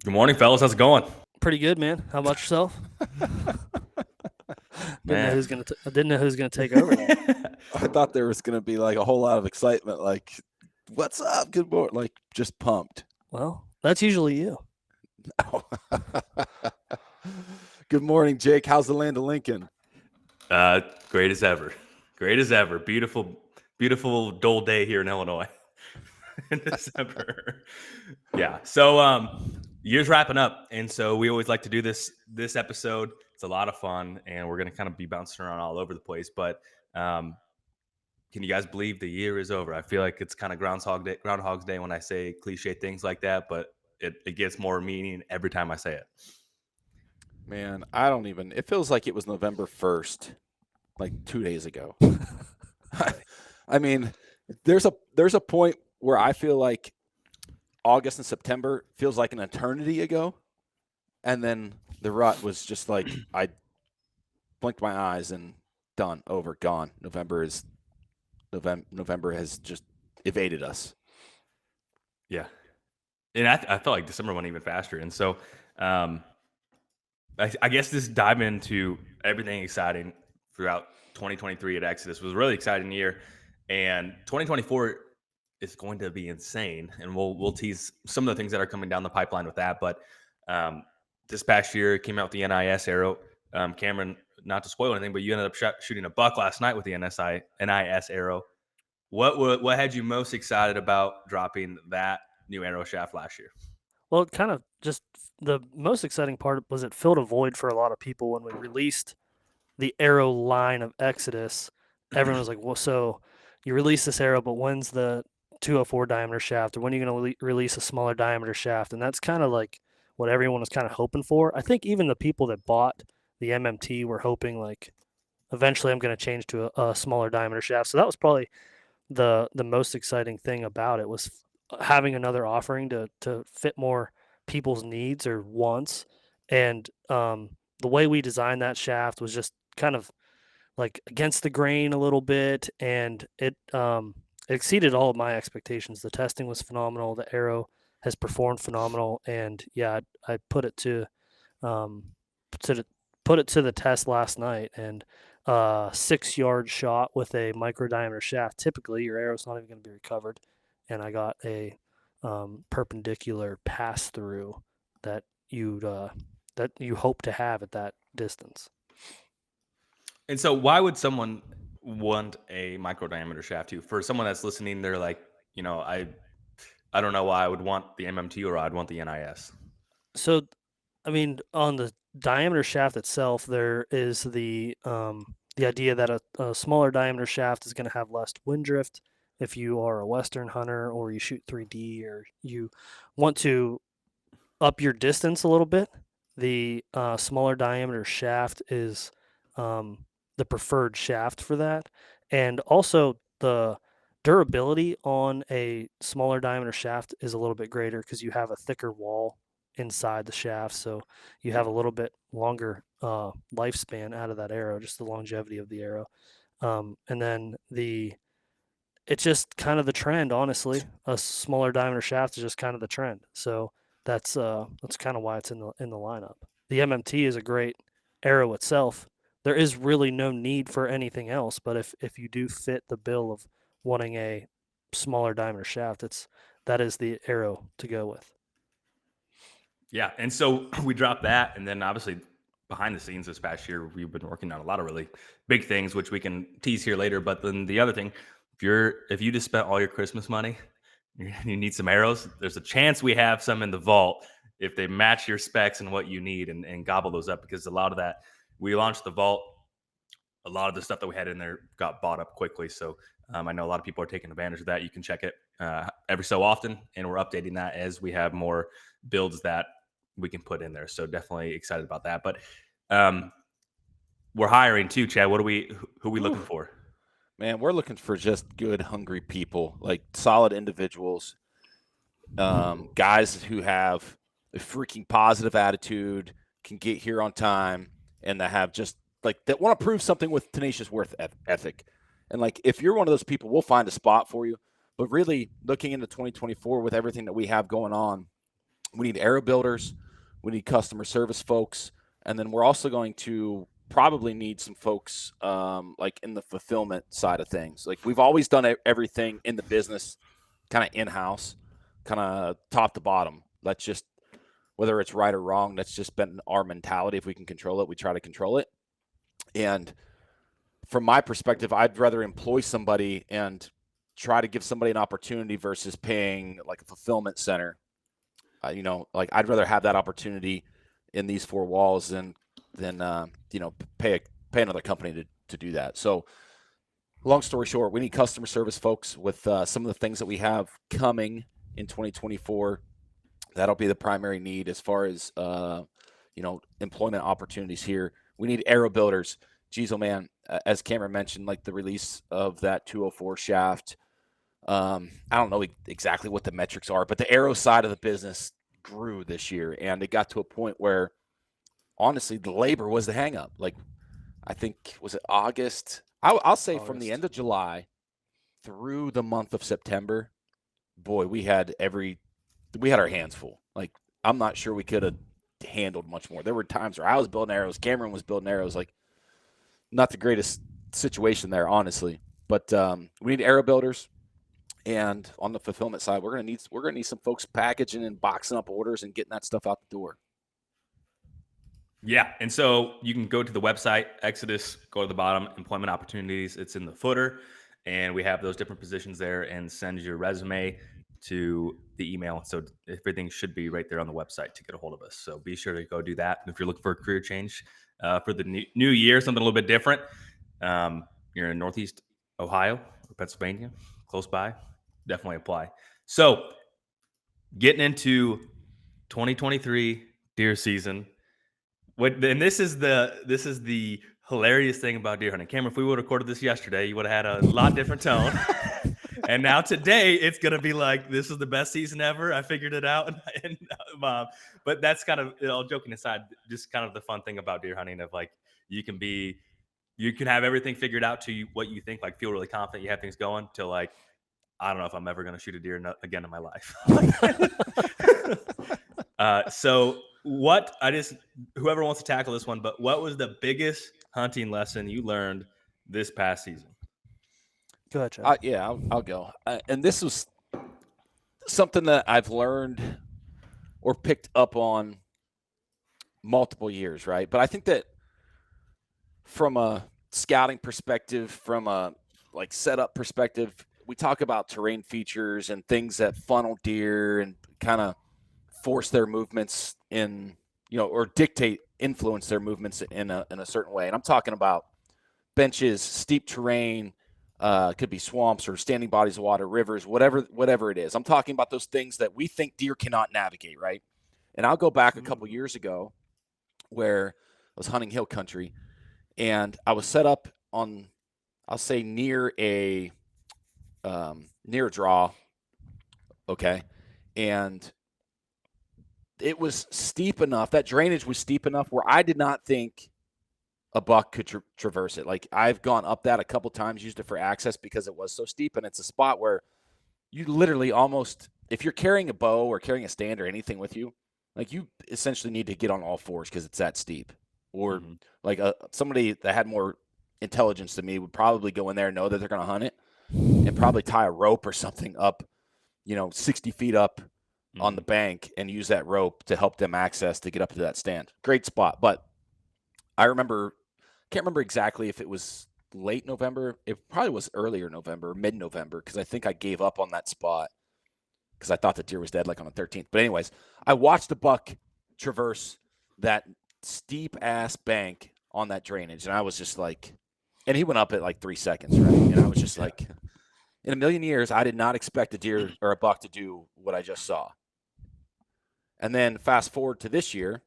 Good morning, fellas. How's it going? Pretty good, man. How about yourself? Didn't know Man. who's gonna take over there. I thought there was going to be like a whole lot of excitement, like, what's up? Good morning. Like, just pumped. Well, that's usually you. Good morning, Jake. How's the land of Lincoln? Great as ever. Great as ever. Beautiful, beautiful dull day here in Illinois in December. Yeah. So year's wrapping up. And so we always like to do this episode. It's a lot of fun, and we're gonna kind of be bouncing around all over the place. But can you guys believe the year is over? I feel like it's kind of Groundhog's Day when I say cliche things like that, but it gets more meaning every time I say it. Man, it feels like it was November 1st, like 2 days ago. I mean, there's a point where I feel like August and September feels like an eternity ago. And then the rut was just like, I blinked my eyes and done, over, gone. November has just evaded us. Yeah. And I felt like December went even faster. And so I guess this dive into everything exciting throughout 2023 at Exodus was a really exciting year. And 2024 is going to be insane. And we'll tease some of the things that are coming down the pipeline with that. But this past year came out with the NIS Arrow. Cameron, not to spoil anything, but you ended up shooting a buck last night with the NIS Arrow. What had you most excited about dropping that new arrow shaft last year? Well, kind of just the most exciting part was it filled a void for a lot of people when we released the arrow line of Exodus. Everyone was like, "Well, so you release this arrow, but when's the 204 diameter shaft, or when are you going to release a smaller diameter shaft?" And that's kind of like what everyone was kind of hoping for. I think even the people that bought the MMT were hoping like, eventually I'm going to change to a smaller diameter shaft. So that was probably the most exciting thing about it, was having another offering to fit more people's needs or wants. And the way we designed that shaft was just kind of like against the grain a little bit, and it exceeded all of my expectations. The testing was phenomenal. The arrow has performed phenomenal, and yeah, I put it to the test last night, and 6-yard shot with a micro diameter shaft. Typically, your arrow's not even going to be recovered, and I got a perpendicular pass through that you hope to have at that distance. And so why would someone want a micro diameter shaft too? For someone that's listening, they're like, I don't know why I would want the MMT or I'd want the NIS. So, I mean, on the diameter shaft itself, there is the idea that a smaller diameter shaft is going to have less wind drift if you are a Western hunter or you shoot 3D or you want to up your distance a little bit. The smaller diameter shaft is the preferred shaft for that. And also the durability on a smaller diameter shaft is a little bit greater because you have a thicker wall inside the shaft, so you have a little bit longer lifespan out of that arrow, just the longevity of the arrow. And then it's just kind of the trend, honestly. A smaller diameter shaft is just kind of the trend, so that's kind of why it's in the lineup. The MMT is a great arrow itself. There is really no need for anything else, but if you do fit the bill of wanting a smaller diameter shaft, that is the arrow to go with. Yeah, and so we dropped that, and then obviously behind the scenes this past year, we've been working on a lot of really big things, which we can tease here later. But then the other thing, if you just spent all your Christmas money, you need some arrows. There's a chance we have some in the vault if they match your specs and what you need, and gobble those up, because a lot of that, we launched the vault, a lot of the stuff that we had in there got bought up quickly. So I know a lot of people are taking advantage of that. You can check it every so often, and we're updating that as we have more builds that we can put in there. So definitely excited about that. But we're hiring too, Chad. Who are we looking for? Man, we're looking for just good, hungry people, like solid individuals, guys who have a freaking positive attitude, can get here on time, and that have just like that want to prove something with tenacious worth ethic. And like, if you're one of those people, we'll find a spot for you. But really, looking into 2024 with everything that we have going on, We need arrow builders. We need customer service folks. And then we're also going to probably need some folks like in the fulfillment side of things. Like we've always done everything in the business kind of in-house, kind of top to bottom. Let's just, whether it's right or wrong, that's just been our mentality. If we can control it, we try to control it. And from my perspective, I'd rather employ somebody and try to give somebody an opportunity versus paying like a fulfillment center. Like I'd rather have that opportunity in these four walls than pay another company to do that. So long story short, we need customer service folks with some of the things that we have coming in 2024. That'll be the primary need as far as employment opportunities here. We need arrow builders. Geez, oh man, as Cameron mentioned, like the release of that 204 shaft. I don't know exactly what the metrics are, but the arrow side of the business grew this year, and it got to a point where, honestly, the labor was the hang up. Like, I think, was it August? I'll say August. From the end of July through the month of September, boy, we had our hands full. Like, I'm not sure we could have handled much more. There were times where I was building arrows, Cameron was building arrows. Like, not the greatest situation there, honestly. But we need arrow builders. And on the fulfillment side, we're gonna need some folks packaging and boxing up orders and getting that stuff out the door. Yeah, and so you can go to the website, Exodus, go to the bottom, employment opportunities. It's in the footer, and we have those different positions there, and send your resume to the email. So everything should be right there on the website to get a hold of us. So be sure to go do that. And if you're looking for a career change for the new year, something a little bit different, you're in Northeast Ohio or Pennsylvania, close by, definitely apply. So getting into 2023 deer season. And this is the hilarious thing about deer hunting. Cameron, if we would have recorded this yesterday, you would have had a lot different tone. And now today, it's gonna be like, this is the best season ever. I figured it out. But that's kind of, all joking aside, just kind of the fun thing about deer hunting of like, you can have everything figured out to what you think, like feel really confident you have things going, till like, I don't know if I'm ever gonna shoot a deer again in my life. So whoever wants to tackle this one, but what was the biggest hunting lesson you learned this past season? Go ahead, Chad. Yeah, I'll go. And this was something that I've learned or picked up on multiple years, right? But I think that from a scouting perspective, from a like setup perspective, we talk about terrain features and things that funnel deer and kind of force their movements in, or influence their movements in a certain way. And I'm talking about benches, steep terrain, could be swamps or standing bodies of water, rivers, whatever it is. I'm talking about those things that we think deer cannot navigate, right? And I'll go back a couple years ago where I was hunting hill country, and I was set up on, I'll say near a draw, okay? And it was steep enough, that drainage was steep enough where I did not think a buck could traverse it. Like, I've gone up that a couple times, used it for access because it was so steep, and it's a spot where you literally almost, if you're carrying a bow or carrying a stand or anything with you, like, you essentially need to get on all fours because it's that steep. Or like somebody that had more intelligence than me would probably go in there and know that they're going to hunt it and probably tie a rope or something up, 60 feet up on the bank and use that rope to help them access to get up to that stand. Great spot. But I can't remember exactly if it was late November. It probably was earlier November, mid-November, because I think I gave up on that spot because I thought the deer was dead like on the 13th. But anyways, I watched the buck traverse that steep ass bank on that drainage, and I was just like, and he went up at like 3 seconds, right? And I was just like, in a million years, I did not expect a deer or a buck to do what I just saw. And then fast forward to this year,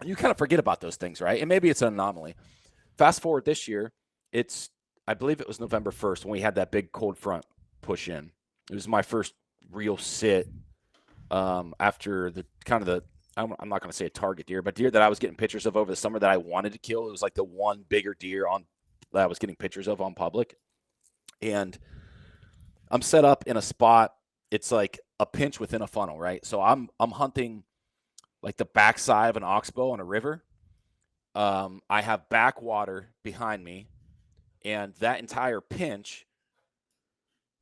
you kind of forget about those things, right? And maybe it's an anomaly. Fast forward this year, I believe it was November 1st when we had that big cold front push in. It was my first real sit after I'm not going to say a target deer, but deer that I was getting pictures of over the summer that I wanted to kill. It was like the one bigger deer that I was getting pictures of on public. And I'm set up in a spot. It's like a pinch within a funnel, right? So I'm hunting like the backside of an oxbow on a river. I have backwater behind me, and that entire pinch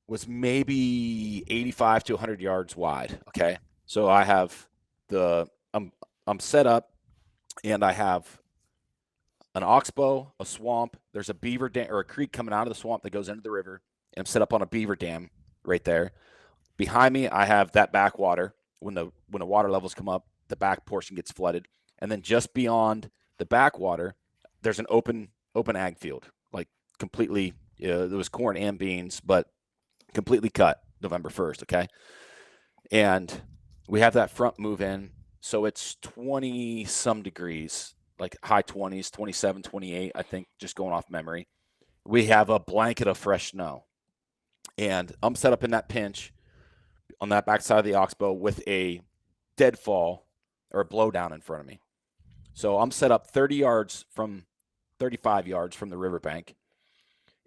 was maybe 85 to 100 yards wide. Okay, so I have I'm set up, and I have an oxbow, a swamp. There's a beaver dam or a creek coming out of the swamp that goes into the river, and I'm set up on a beaver dam right there. Behind me, I have that backwater. When the water levels come up, the back portion gets flooded, and then just beyond the backwater, there's an open ag field, like completely. There was corn and beans, but completely cut November 1st. Okay, and we have that front move in, so it's 20 some degrees, like high 20s, 27, 28, I think, just going off memory. We have a blanket of fresh snow, and I'm set up in that pinch on that backside of the oxbow with a deadfall or a blowdown in front of me. So I'm set up 35 yards from the riverbank,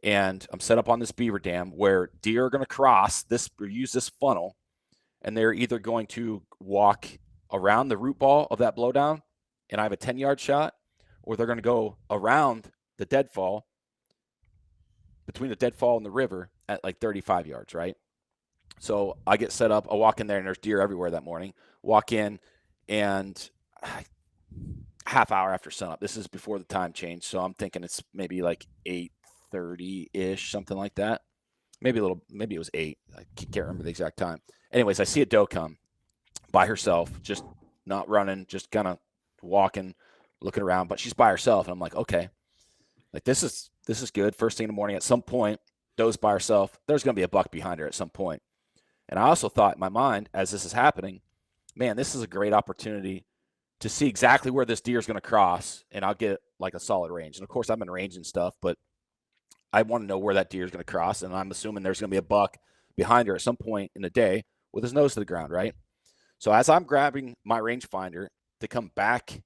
and I'm set up on this beaver dam where deer are going to cross this or use this funnel, and they're either going to walk around the root ball of that blowdown, and I have a 10-yard shot, or they're going to go around the deadfall, between the deadfall and the river at like 35 yards, right? So I get set up. I walk in there, and there's deer everywhere that morning. Walk in, and half hour after sunup. This is before the time change, so I'm thinking it's maybe like 8:30-ish, something like that. Maybe it was 8. I can't remember the exact time. Anyways, I see a doe come by herself, just not running, just kind of walking, looking around, but she's by herself. And I'm like, okay, like this is good. First thing in the morning, at some point, doe's by herself. There's going to be a buck behind her at some point. And I also thought in my mind, as this is happening, man, this is a great opportunity to see exactly where this deer is going to cross, and I'll get like a solid range. And of course, I'm in range and stuff, but I want to know where that deer is going to cross, and I'm assuming there's going to be a buck behind her at some point in the day with his nose to the ground, right? So as I'm grabbing my rangefinder to come back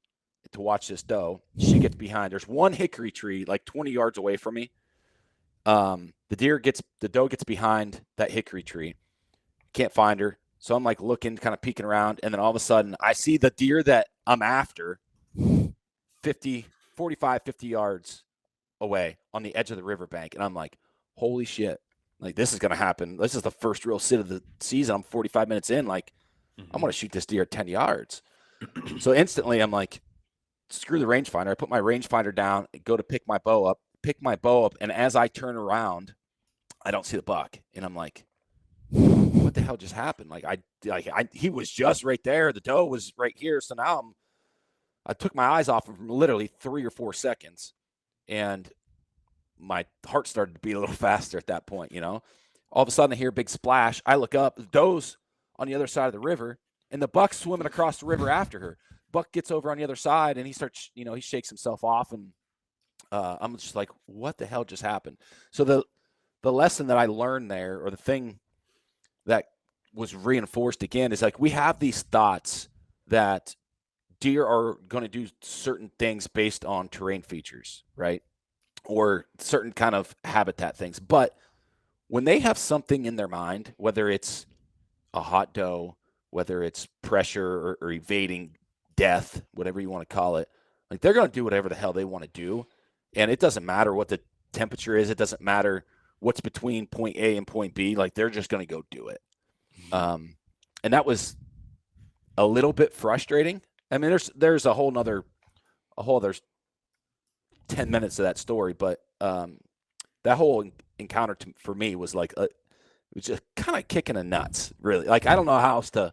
to watch this doe, she gets behind. There's one hickory tree like 20 yards away from me. The doe gets behind that hickory tree. Can't find her. So I'm like looking, kind of peeking around. And then all of a sudden I see the deer that I'm after 45, 50 yards away on the edge of the riverbank. And I'm like, holy shit. Like, this is going to happen. This is the first real sit of the season. I'm 45 minutes in. Like, I'm going to shoot this deer at 10 yards. So instantly I'm like, screw the rangefinder. I put my rangefinder down, go to pick my bow up. And as I turn around, I don't see the buck. And I'm like, what the hell just happened? He was just right there. The doe was right here. So now I took my eyes off him for literally 3 or 4 seconds, and my heart started to beat a little faster at that point. All of a sudden I hear a big splash. I look up, the doe's on the other side of the river, and the buck's swimming across the river after her. Buck gets over on the other side, and he starts, he shakes himself off, and I'm just like, what the hell just happened? So the lesson that I learned there, or the thing that was reinforced again, is like, we have these thoughts that deer are going to do certain things based on terrain features, right? Or certain kind of habitat things. But when they have something in their mind, whether it's a hot doe, whether it's pressure or evading death, whatever you want to call it, like, they're going to do whatever the hell they want to do. And it doesn't matter what the temperature is. It doesn't matter what's between point A and point B. Like, they're just going to go do it. And that was a little bit frustrating. I mean, there's a whole other 10 minutes of that story, but that whole encounter for me was like, it was just kind of kicking the nuts, really. Like, I don't know how else to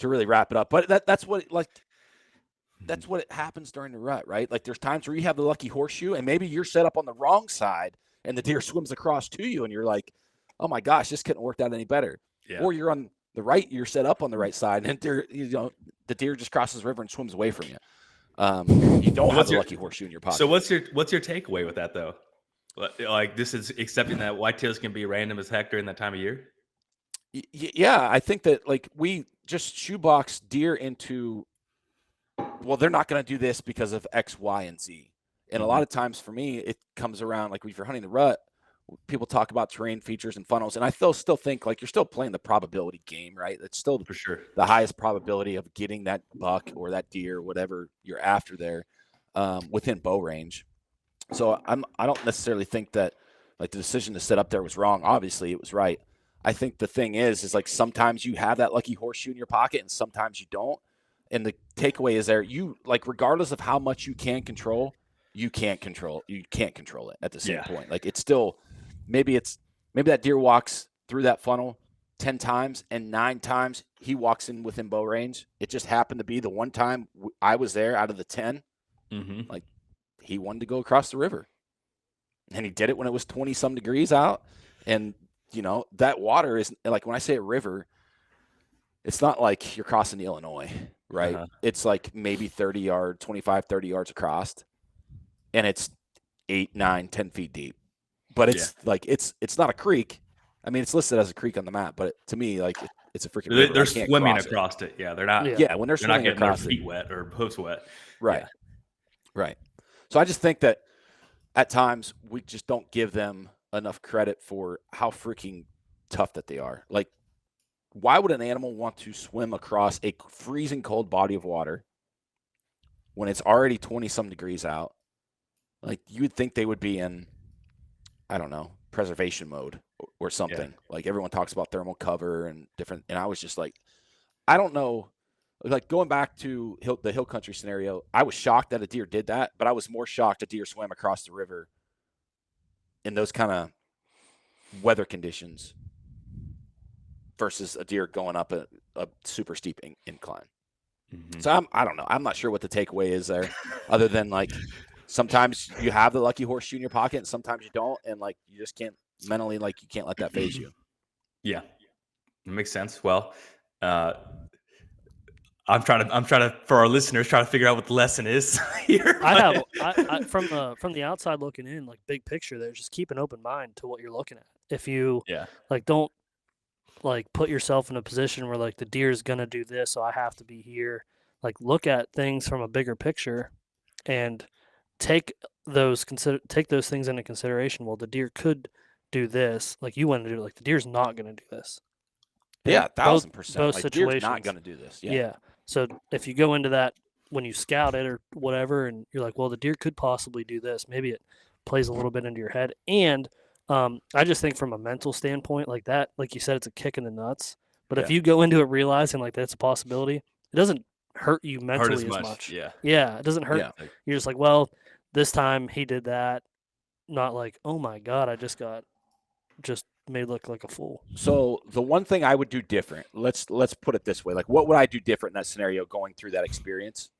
really wrap it up, but that's what it happens during the rut, right? Like, there's times where you have the lucky horseshoe, and maybe you're set up on the wrong side, and the deer swims across to you, and you're like, oh my gosh, this couldn't work out any better. Yeah. Or you're on the right, you're set up on the right side, and the deer just crosses the river and swims away from you. You don't have the lucky horseshoe in your pocket. So what's your takeaway with that, though? Like, this is accepting that whitetails can be random as heck during that time of year? Yeah, I think that, like, we just shoebox deer into, well, they're not going to do this because of X, Y, and Z. And a lot of times for me, it comes around, like, if you're hunting the rut, people talk about terrain features and funnels, and I still think like you're still playing the probability game, right? It's still For sure. the highest probability of getting that buck or that deer, whatever you're after there, within bow range. So I don't necessarily think that like the decision to set up there was wrong. Obviously, it was right. I think the thing is like sometimes you have that lucky horseshoe in your pocket, and sometimes you don't. And the takeaway is there, you like regardless of how much you can control, you can't control it at the same point. Like it's still maybe that deer walks through that funnel 10 times and 9 times he walks in within bow range. It just happened to be the one time I was there out of the 10. Like he wanted to go across the river, and he did it when it was 20 some degrees out. And you know, that water is like, when I say a river, it's not like you're crossing the Illinois, right? It's like maybe 30 yards, 25, 30 yards across, and it's 8, 9, 10 feet deep. But it's like, it's not a creek. I mean, it's listed as a creek on the map, but to me, like it's a freaking river. They're swimming across it. Yeah, they're not. Yeah, when they're not getting their across feet wet or hooves wet. Right. Right. So I just think that at times we just don't give them enough credit for how freaking tough that they are. Like, why would an animal want to swim across a freezing cold body of water when it's already 20 some degrees out? Like, you would think they would be in, I don't know, preservation mode or something. Like, everyone talks about thermal cover and different, and I was just like, I don't know. Like, going back to the hill country scenario, I was shocked that a deer did that, but I was more shocked a deer swam across the river in those kind of weather conditions versus a deer going up a super steep incline. So I don't know. I'm not sure what the takeaway is there, other than like sometimes you have the lucky horseshoe in your pocket and sometimes you don't, and like you just can't mentally, like you can't let that phase you. Yeah, it makes sense. Well, I'm trying to for our listeners, try to figure out what the lesson is here. I from the outside looking in, like big picture there, just keep an open mind to what you're looking at. If you like don't like put yourself in a position where like the deer is gonna do this, so I have to be here. Like, look at things from a bigger picture and take those things into consideration. Well, the deer could do this, like you want to do, like the deer's not gonna do this. Yeah, 1000%. Both like, situations. Deer's not gonna do this. Yeah. So if you go into that when you scout it or whatever, and you're like, well, the deer could possibly do this, maybe it plays a little bit into your head. And I just think from a mental standpoint, like that, like you said, it's a kick in the nuts. But if you go into it realizing like that's a possibility, it doesn't hurt you mentally as much. Yeah, it doesn't hurt. Yeah. You're just like, well, this time he did that. Not like, oh my God, I just made look like a fool. So the one thing I would do different, let's put it this way, like what would I do different in that scenario going through that experience?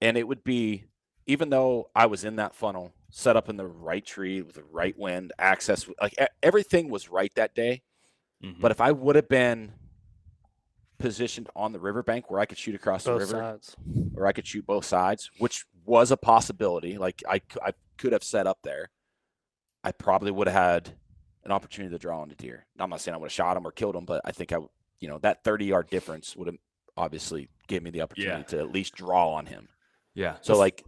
And it would be, even though I was in that funnel, set up in the right tree with the right wind, access, like everything was right that day. But if I would have been positioned on the riverbank where I could shoot across the river, or I could shoot both sides, which was a possibility, like I could have set up there, I probably would have had an opportunity to draw on the deer. I'm not saying I would have shot him or killed him, but I think that 30-yard difference would have obviously gave me the opportunity to at least draw on him. Yeah. So like,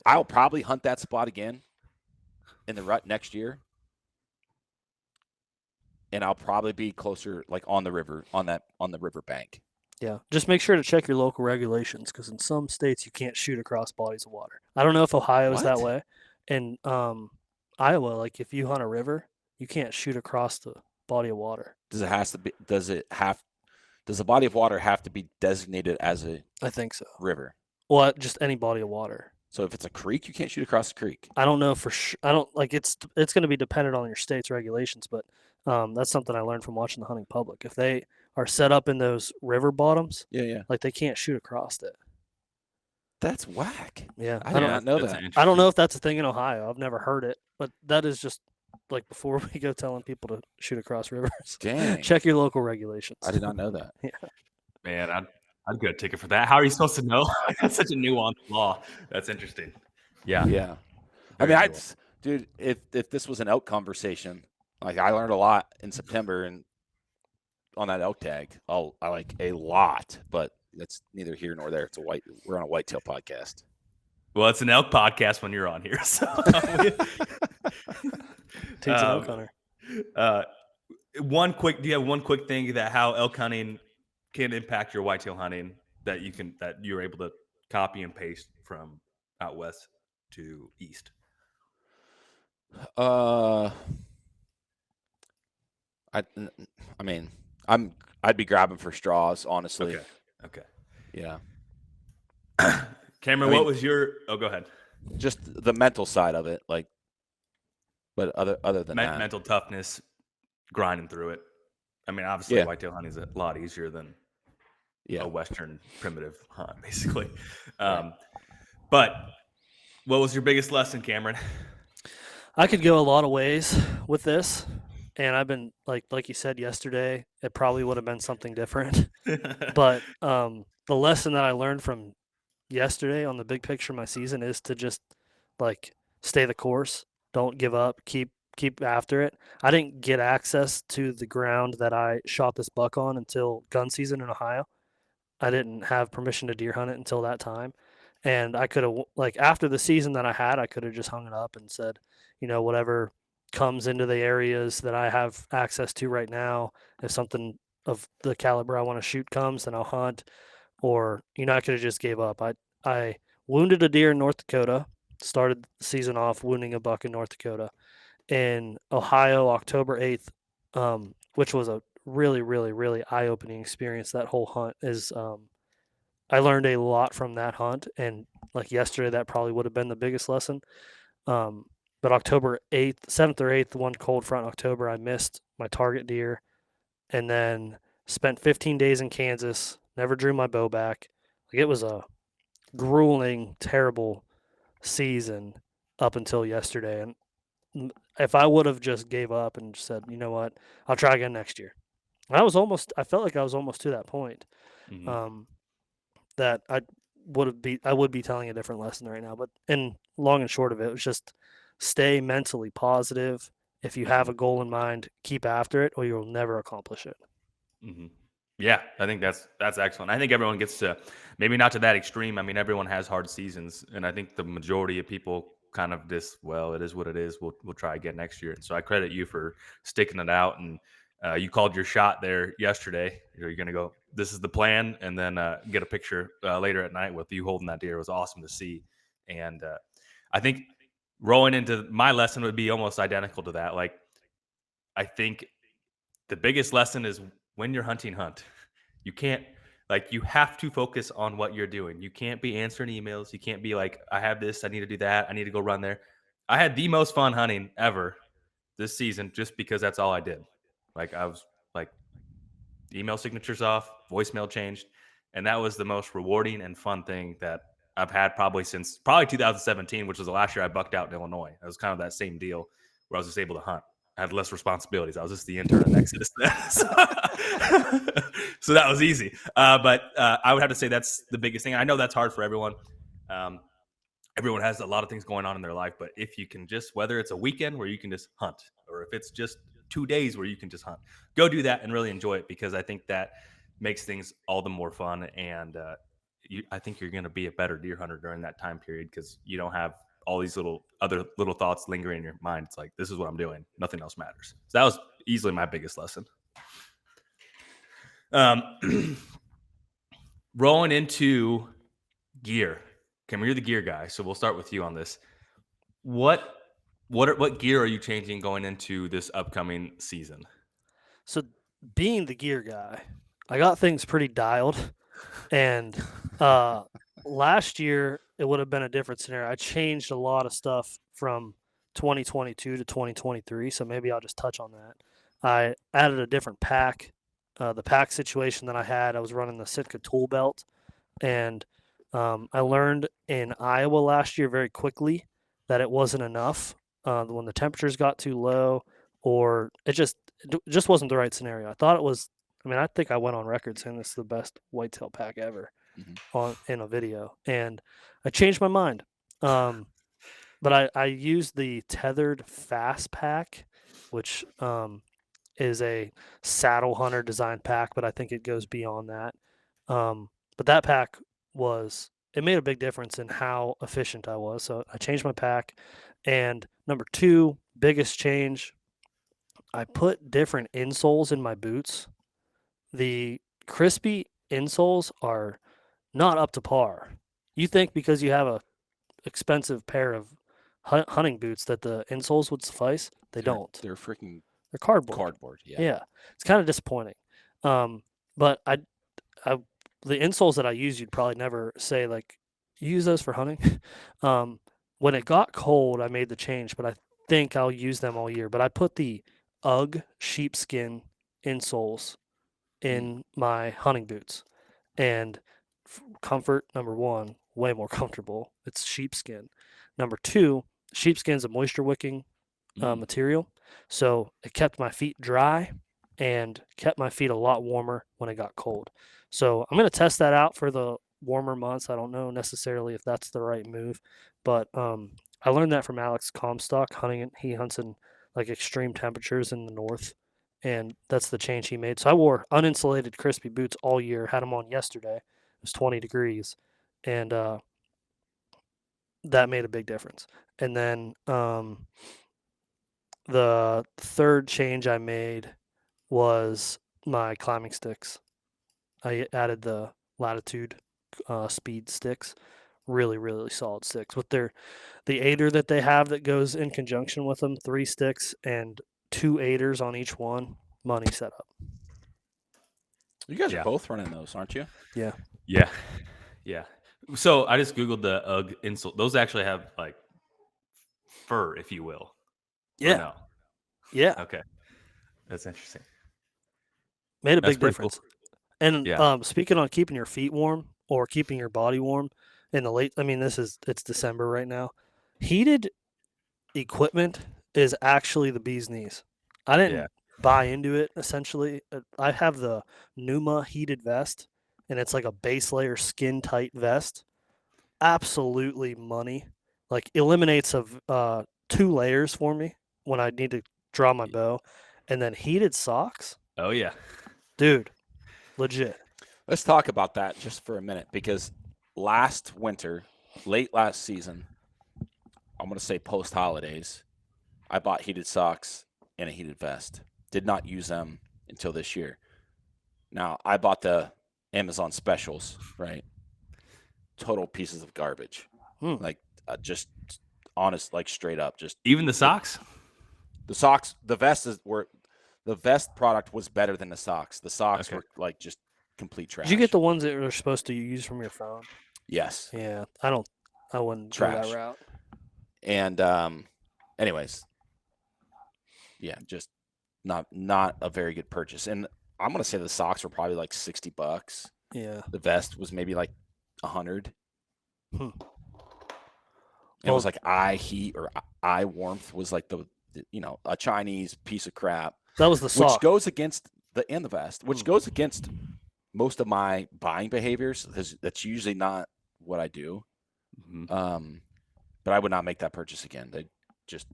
I'll probably hunt that spot again in the rut next year, and I'll probably be closer, like on the river, on the river bank. Yeah. Just make sure to check your local regulations, because in some states you can't shoot across bodies of water. I don't know if Ohio is that way. In Iowa, like if you hunt a river, you can't shoot across the body of water. Does the body of water have to be designated as a I think so. river? Well, just any body of water. So if it's a creek, you can't shoot across the creek. I don't know for sure. I don't like it's going to be dependent on your state's regulations, but that's something I learned from watching the hunting public. If they are set up in those river bottoms, like they can't shoot across it. That's whack. Yeah, I did not know that. I don't know if that's a thing in Ohio. I've never heard it, but that is just like before we go telling people to shoot across rivers. Dang. Check your local regulations. I did not know that. Yeah. Man, I'd get a ticket for that. How are you supposed to know? That's such a nuanced law. That's interesting. Yeah. Yeah. I mean, dude, if this was an elk conversation, like I learned a lot in September and on that elk tag. I like a lot, but that's neither here nor there. We're on a whitetail podcast. Well, it's an elk podcast when you're on here. So Dude's an elk hunter. Do you have one quick thing that how elk hunting can impact your whitetail hunting that you're able to copy and paste from out west to east? I mean, I'd be grabbing for straws, honestly. Okay. Yeah. Cameron, what was your? Oh, go ahead. Just the mental side of it, like. But other than that, mental toughness, grinding through it. I mean, obviously, whitetail hunting is a lot easier than a Western primitive hunt, basically. But what was your biggest lesson, Cameron? I could go a lot of ways with this, and I've been like you said yesterday, it probably would have been something different. But the lesson that I learned from yesterday on the big picture of my season is to just stay the course, don't give up, keep after it. I didn't get access to the ground that I shot this buck on until gun season in Ohio. I didn't have permission to deer hunt it until that time. And I could have, after the season that I had, I could have just hung it up and said, whatever comes into the areas that I have access to right now, if something of the caliber I want to shoot comes, then I'll hunt. Or, I could have just gave up. I wounded a deer in North Dakota, started the season off wounding a buck in North Dakota. In Ohio, October 8th, which was a really, really, really eye-opening experience. That whole hunt is I learned a lot from that hunt, and yesterday, that probably would have been the biggest lesson. But October 8th, 7th or 8th, one cold front October, I missed my target deer, and then spent 15 days in Kansas, never drew my bow back. It was a grueling, terrible season up until yesterday. And if I would have just gave up and said, you know what, I'll try again next year. I felt like I was almost to that point. That I would be telling a different lesson right now. But in long and short of it, was just stay mentally positive. If you have a goal in mind, keep after it, or you'll never accomplish it. Yeah, I think that's excellent. I think everyone gets to, maybe not to that extreme. I mean, everyone has hard seasons, and I think the majority of people kind of it is what it is. We'll try again next year. And so I credit you for sticking it out. And you called your shot there yesterday. You're going to go, this is the plan, and then get a picture later at night with you holding that deer. It was awesome to see. And I think rolling into my lesson would be almost identical to that. I think the biggest lesson is when you're hunting, hunt. You can't, you have to focus on what you're doing. You can't be answering emails. You can't be like, I have this, I need to do that, I need to go run there. I had the most fun hunting ever this season just because that's all I did. I was email signatures off, voicemail changed, and that was the most rewarding and fun thing that I've had since 2017, which was the last year I bucked out in Illinois. It was kind of that same deal where I was just able to hunt. I had less responsibilities. I was just the intern at Exodus. So that was easy. But I would have to say that's the biggest thing. I know that's hard for everyone. Everyone has a lot of things going on in their life, but if you can just, whether it's a weekend where you can just hunt, or if it's just 2 days where you can just hunt, go do that and really enjoy it, because I think that makes things all the more fun. And I think you're going to be a better deer hunter during that time period, because you don't have all these other little thoughts lingering in your mind. It's like, this is what I'm doing. Nothing else matters. So that was easily my biggest lesson. Rolling into gear. Cameron, you're the gear guy, so we'll start with you on this. What gear are you changing going into this upcoming season? So, being the gear guy, I got things pretty dialed, and last year it would have been a different scenario. I changed a lot of stuff from 2022 to 2023, so maybe I'll just touch on that. I added a different pack. The pack situation that I had, I was running the Sitka tool belt, and I learned in Iowa last year very quickly that it wasn't enough when the temperatures got too low, or it just wasn't the right scenario. I thought it was. I mean, I think I went on record saying this is the best whitetail pack ever in a video, and I changed my mind. But I used the tethered fast pack, which is a saddle hunter design pack, but I think it goes beyond that. But that pack it made a big difference in how efficient I was. So I changed my pack. And number two, biggest change, I put different insoles in my boots. The crispy insoles are not up to par. You think because you have a expensive pair of hunting boots that the insoles would suffice? They don't. They're freaking They're cardboard. cardboard. Yeah. Yeah, it's kind of disappointing. But I, the insoles that I use, you'd probably never say like, you use those for hunting. When it got cold, I made the change, but I think I'll use them all year. But I put the UGG sheepskin insoles in my hunting boots, and comfort, number one, way more comfortable. It's sheepskin. Number two, sheepskin's a moisture wicking material, so it kept my feet dry and kept my feet a lot warmer when it got cold. So I'm going to test that out for the warmer months. I don't know necessarily if that's the right move, but I learned that from Alex Comstock hunting. He hunts in like extreme temperatures in the north, and that's the change he made. So I wore uninsulated crispy boots all year. Had them on yesterday. It was 20 degrees, and that made a big difference. And then the third change I made was my climbing sticks. I added the Latitude speed sticks. Really, really solid sticks. With the aider that they have that goes in conjunction with them, 3 sticks and 2 aiders on each one. Money setup. You guys are both running those, aren't you? Yeah. Yeah. Yeah. So I just Googled the UGG insole. Those actually have like fur, if you will. Yeah. No? Yeah. Okay. That's interesting. Made a That's big pretty difference. cool. And Yeah. speaking on keeping your feet warm or keeping your body warm in the late, I mean, it's December right now. Heated equipment is actually the bee's knees. I didn't buy into it, essentially. I have the Numa heated vest, and it's like a base layer skin tight vest. Absolutely money. Like eliminates of 2 layers for me when I need to draw my bow. And then heated socks. Oh yeah. Dude, legit. Let's talk about that just for a minute, because last winter, late last season, I'm going to say post holidays, I bought heated socks and a heated vest. Did not use them until this year. Now, I bought the Amazon specials, right? Total pieces of garbage. Like just honest, like straight up. Just even the socks? The socks, the vest product was better than the socks. The socks were like just complete trash. Did you get the ones that are supposed to use from your phone? Yes. Yeah, I wouldn't go that route. And anyways, yeah, just not a very good purchase. And I'm gonna say the socks were probably like $60. Yeah. The vest was maybe like $100. It Well, was like eye heat or eye warmth was like the a Chinese piece of crap. That was the sock. Which goes against the vest, which goes against most of my buying behaviors. That's usually not what I do. But I would not make that purchase again. They just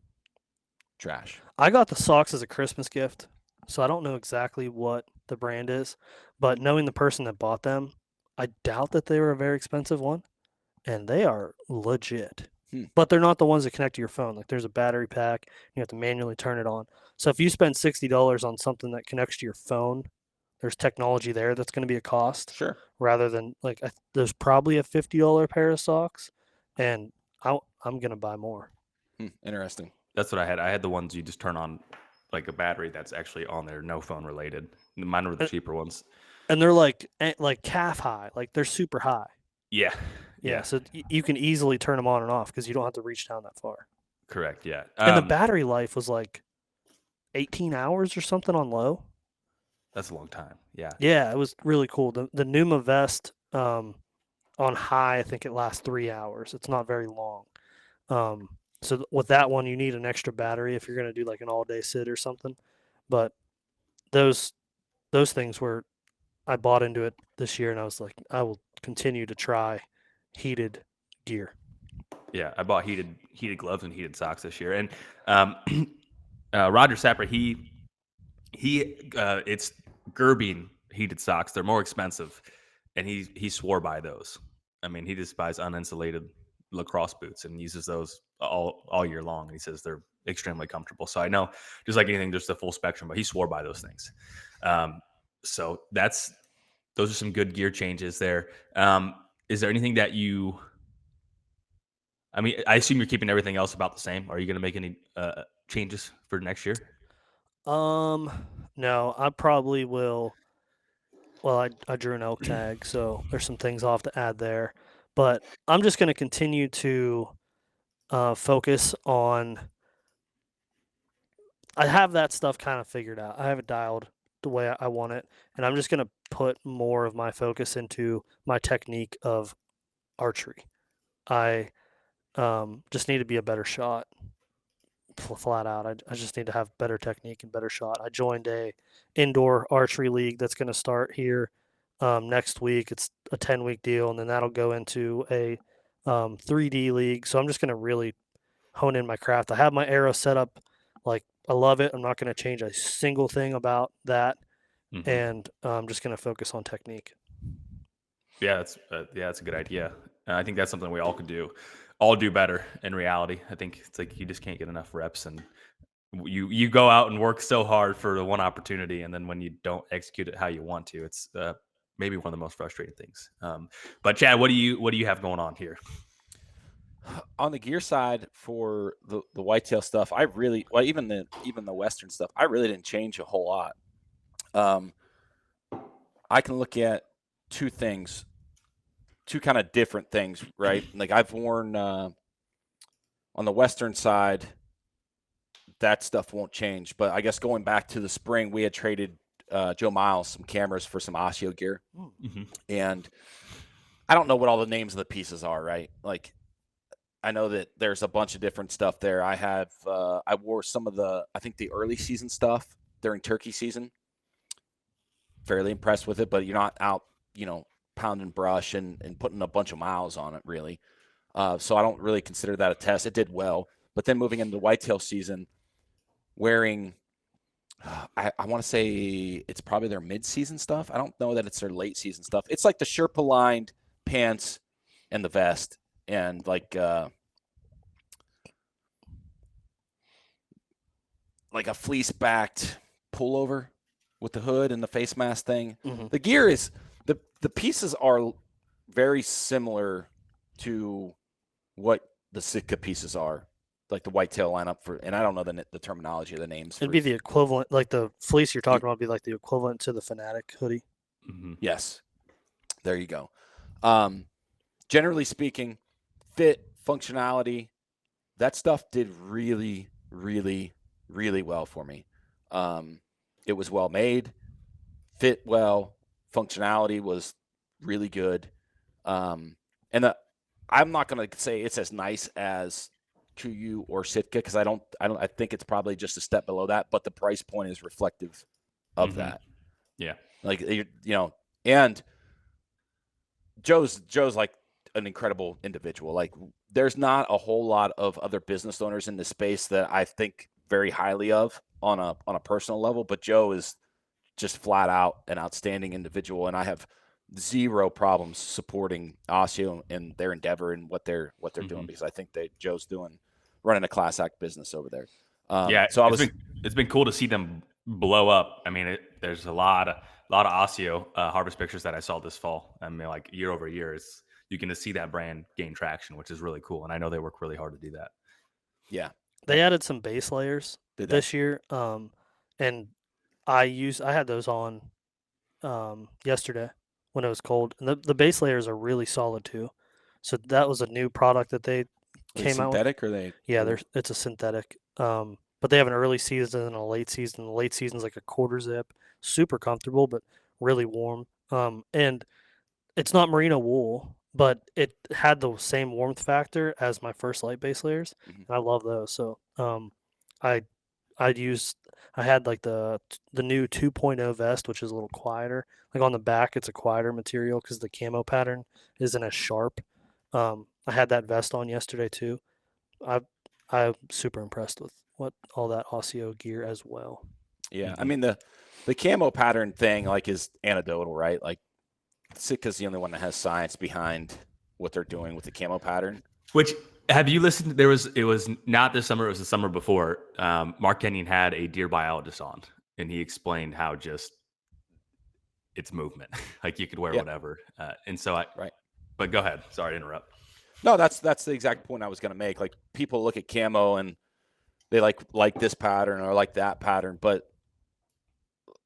trash. I got the socks as a Christmas gift, so I don't know exactly what the brand is, but knowing the person that bought them, I doubt that they were a very expensive one, and they are legit. But they're not the ones that connect to your phone. Like there's a battery pack, you have to manually turn it on. So if you spend $60 on something that connects to your phone, there's technology there that's going to be a cost. Sure. Rather than like there's probably a $50 pair of socks, and I'm going to buy more. Interesting. That's what I had. I had the ones you just turn on, like a battery that's actually on there, no phone related. Mine were the cheaper ones. And they're like calf high, like they're super high. Yeah. Yeah, so you can easily turn them on and off because you don't have to reach down that far. Correct, yeah. And the battery life was like 18 hours or something on low. That's a long time, yeah. Yeah, it was really cool. The Numa vest on high, I think it lasts 3 hours. It's not very long. So with that one, you need an extra battery if you're going to do like an all-day sit or something. But those things were, I bought into it this year, and I was like, I will continue to try heated gear. Yeah, I bought heated gloves and heated socks this year. And Roger Sapper, he it's Gerbing heated socks. They're more expensive, and he swore by those. I mean, he just buys uninsulated lacrosse boots and uses those all year long. And he says they're extremely comfortable. So I know, just like anything, there's the full spectrum, but he swore by those things. So those are some good gear changes there. Is there anything that I mean, I assume you're keeping everything else about the same. Are you going to make any changes for next year? No, I probably will. Well, I drew an elk tag, so there's some things I'll have to add there. But I'm just going to continue to focus on. I have that stuff kind of figured out. I have it dialed the way I want it, and I'm just going to put more of my focus into my technique of archery. I just need to be a better shot, flat out. I just need to have better technique and better shot. I joined a indoor archery league that's going to start here next week. It's a 10-week deal, and then that'll go into a 3D league. So I'm just going to really hone in my craft. I have my arrow set up. Like, I love it. I'm not going to change a single thing about that. Mm-hmm. And I'm just going to focus on technique. Yeah, that's a good idea. I think that's something we all could do better in reality. I think it's like you just can't get enough reps, and you go out and work so hard for the one opportunity, and then when you don't execute it how you want to, it's maybe one of the most frustrating things. But Chad, what do you have going on here? On the gear side for the whitetail stuff, even the Western stuff, I really didn't change a whole lot. I can look at two kind of different things, right? Like I've worn on the Western side, that stuff won't change. But I guess going back to the spring, we had traded Joe Miles some cameras for some Osseo gear. Mm-hmm. And I don't know what all the names of the pieces are, right? Like, I know that there's a bunch of different stuff there. I wore some of the early season stuff during turkey season. Fairly impressed with it, but you're not out, pounding brush and putting a bunch of miles on it, really. So I don't really consider that a test. It did well. But then moving into the whitetail season, wearing, I want to say it's probably their mid-season stuff. I don't know that it's their late season stuff. It's like the Sherpa lined pants and the vest and like a fleece backed pullover with the hood and the face mask thing. Mm-hmm. The gear is the pieces are very similar to what the Sitka pieces are, like the whitetail lineup and I don't know the terminology of the names. It'd be the equivalent, like the fleece you're talking about, would be like the equivalent to the Fanatic hoodie. Mm-hmm. Yes, there you go. Generally speaking, fit, functionality, that stuff did really, really, really well for me. It was well made, fit well, functionality was really good. And I'm not going to say it's as nice as KUIU or Sitka because I think it's probably just a step below that, but the price point is reflective of that. Yeah. Like, and Joe's like an incredible individual. Like, there's not a whole lot of other business owners in this space that I think very highly of on a personal level, but Joe is just flat out an outstanding individual, and I have zero problems supporting Osseo and their endeavor and what they're doing, because I think that Joe's running a class act business over there. So it's been cool to see them blow up. I mean, there's a lot of Osseo harvest pictures that I saw this fall. I mean, like year over year, you can just see that brand gain traction, which is really cool. And I know they work really hard to do that. Yeah, they added some base layers this year, and I had those on yesterday when it was cold, and the base layers are really solid too. So that was a new product that they came out with. Synthetic, or they? Yeah, it's a synthetic. But they have an early season and a late season. The late season's like a quarter zip, super comfortable, but really warm. And it's not merino wool, but it had the same warmth factor as my first light base layers, and I love those. So I had like the new 2.0 vest, which is a little quieter. Like on the back, it's a quieter material because the camo pattern isn't as sharp. I had that vest on yesterday too. I'm super impressed with what all that Osseo gear as well. Yeah, I mean the camo pattern thing is anecdotal, right? Like Sitka's the only one that has science behind what they're doing with the camo pattern. Which have you listened? It was not this summer. It was the summer before. Mark Kenyon had a deer biologist on, and he explained how just it's movement. Like you could wear Yeah. whatever. Right. But go ahead. Sorry to interrupt. No, that's the exact point I was going to make. Like people look at camo and they like this pattern or like that pattern, but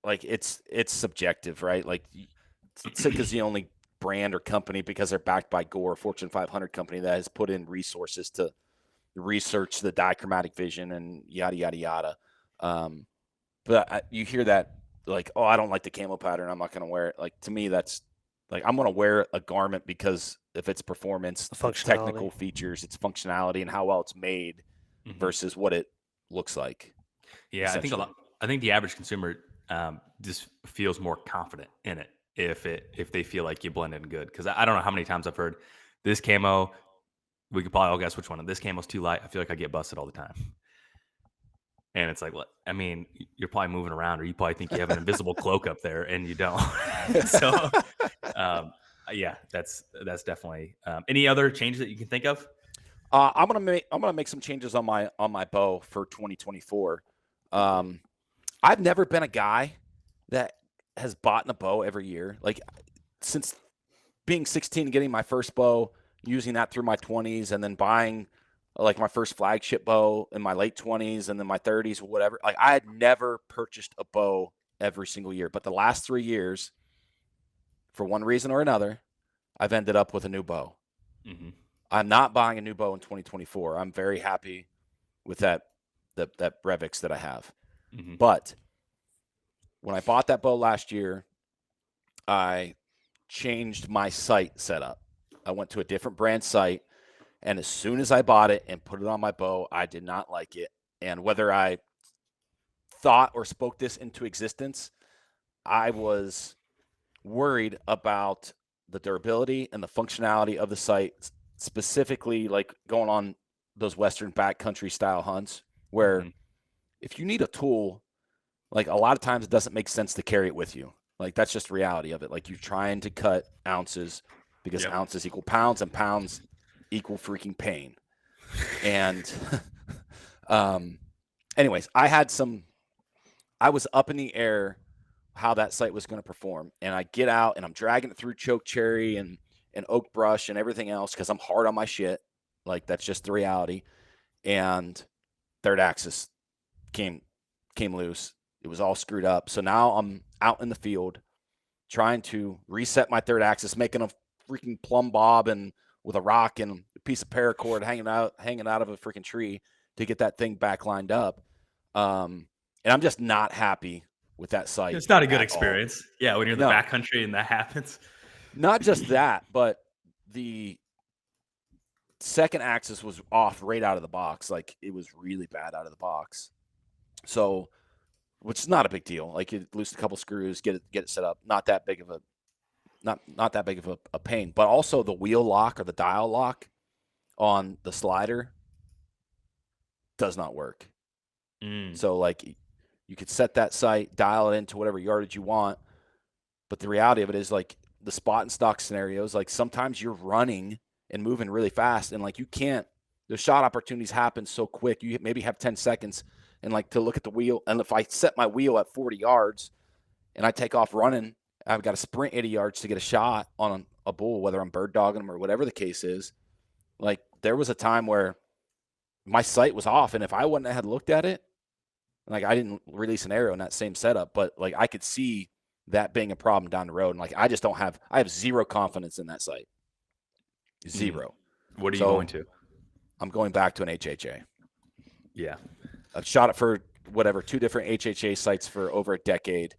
like it's subjective, right? Like Sitka's the only brand or company because they're backed by Gore, Fortune 500 company that has put in resources to research the dichromatic vision and yada yada yada. But you hear that like, oh, I don't like the camo pattern, I'm not going to wear it. Like to me, that's like I'm going to wear a garment because if it's performance, its technical features, its functionality, and how well it's made versus what it looks like. Yeah, I think the average consumer just feels more confident in it if they feel like you blend in good. Because I don't know how many times I've heard this camo. We could probably all guess which one. This camo's too light. I feel like I get busted all the time. And it's like, I mean, you're probably moving around, or you probably think you have an invisible cloak up there, and you don't. So, yeah, that's definitely. Any other changes that you can think of? I'm gonna make some changes on my bow for 2024. I've never been a guy that has bought a bow every year. Like since being 16, getting my first bow, using that through my 20s, and then buying like my first flagship bow in my late 20s and then my 30s or whatever. Like I had never purchased a bow every single year, but the last 3 years, for one reason or another, I've ended up with a new bow. Mm-hmm. I'm not buying a new bow in 2024. I'm very happy with that Brevix that I have. Mm-hmm. But when I bought that bow last year, I changed my sight setup. I went to a different brand sight, and as soon as I bought it and put it on my bow, I did not like it. And whether I thought or spoke this into existence, I was worried about the durability and the functionality of the sight, specifically like going on those Western backcountry style hunts where if you need a tool, like a lot of times it doesn't make sense to carry it with you. Like that's just the reality of it. Like you're trying to cut ounces because ounces equal pounds and pounds equal freaking pain. And anyways, I was up in the air how that sight was going to perform. And I get out and I'm dragging it through choke cherry and oak brush and everything else because I'm hard on my shit. Like that's just the reality. And third axis came loose. It was all screwed up. So now I'm out in the field trying to reset my third axis, making a freaking plumb bob and with a rock and a piece of paracord hanging out of a freaking tree to get that thing back lined up. And I'm just not happy with that sight. It's not a good experience. All. Yeah, when you're in the backcountry and that happens. Not just that, but the second axis was off right out of the box. Like it was really bad out of the box. So, which is not a big deal. Like you loosen a couple screws, get it set up. Not that big of a pain. But also the wheel lock or the dial lock on the slider does not work. So like you could set that sight, dial it into whatever yardage you want. But the reality of it is like the spot and stock scenarios, like sometimes you're running and moving really fast and like you can't, the shot opportunities happen so quick. You maybe have 10 seconds and like to look at the wheel. And if I set my wheel at 40 yards and I take off running, I've got to sprint 80 yards to get a shot on a bull, whether I'm bird dogging them or whatever the case is. Like there was a time where my sight was off. And if I wouldn't have looked at it, like I didn't release an arrow in that same setup, but like I could see that being a problem down the road. And like, I have zero confidence in that sight. Zero. What are you going to? I'm going back to an HHA. Yeah. I've shot it for 2 different HHA sites for over a decade.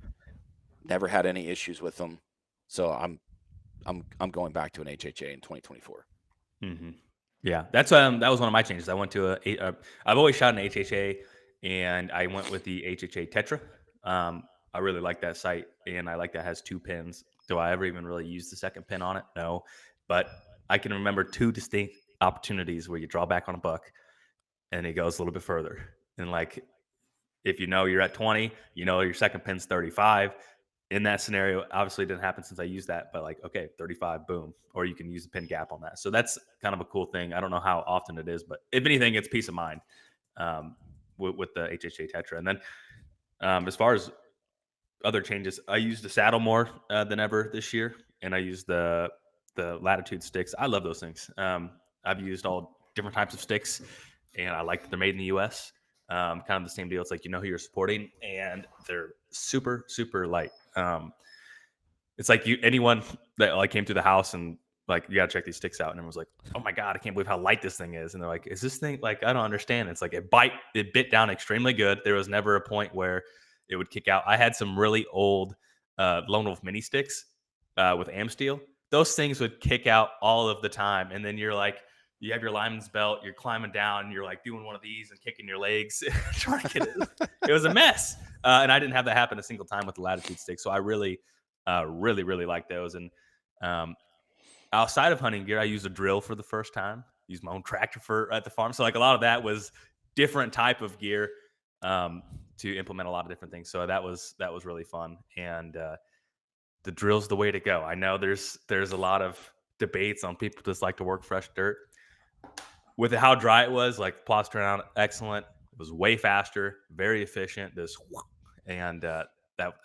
Never had any issues with them. So I'm going back to an HHA in 2024. Mm-hmm. Yeah. That was one of my changes. I went to I've always shot an HHA and I went with the HHA Tetra. I really like that sight and I like that it has 2 pins. Do I ever even really use the second pin on it? No, but I can remember 2 distinct opportunities where you draw back on a buck and it goes a little bit further. And like, if you know you're at 20, you know your second pin's 35. in that scenario, obviously it didn't happen since I used that, but like, okay, 35, boom. Or you can use the pin gap on that. So that's kind of a cool thing. I don't know how often it is, but if anything, it's peace of mind with the HHA Tetra. And then as far as other changes, I used the saddle more than ever this year, and I used the Latitude sticks. I love those things. I've used all different types of sticks, and I like that they're made in the U.S. Kind of the same deal. It's like you know who you're supporting, and they're super super light. It's like anyone that like came through the house and like you gotta check these sticks out, and everyone's like, "Oh my god, I can't believe how light this thing is." And they're like, "Is this thing like I don't understand?" It's like it bit down extremely good. There was never a point where it would kick out. I had some really old Lone Wolf mini sticks with am steel. Those things would kick out all of the time, and then you're like, you have your lineman's belt, you're climbing down, and you're like doing one of these and kicking your legs, trying to get it. It was a mess, and I didn't have that happen a single time with the Latitude stick. So I really like those. And um, outside of hunting gear, I used a drill for the first time. Used my own tractor for at the farm. So like a lot of that was different type of gear to implement a lot of different things. So that was really fun. And the drill's the way to go. I know there's a lot of debates on people just like to work fresh dirt. With how dry it was, like plots turned out excellent. It was way faster, very efficient. And that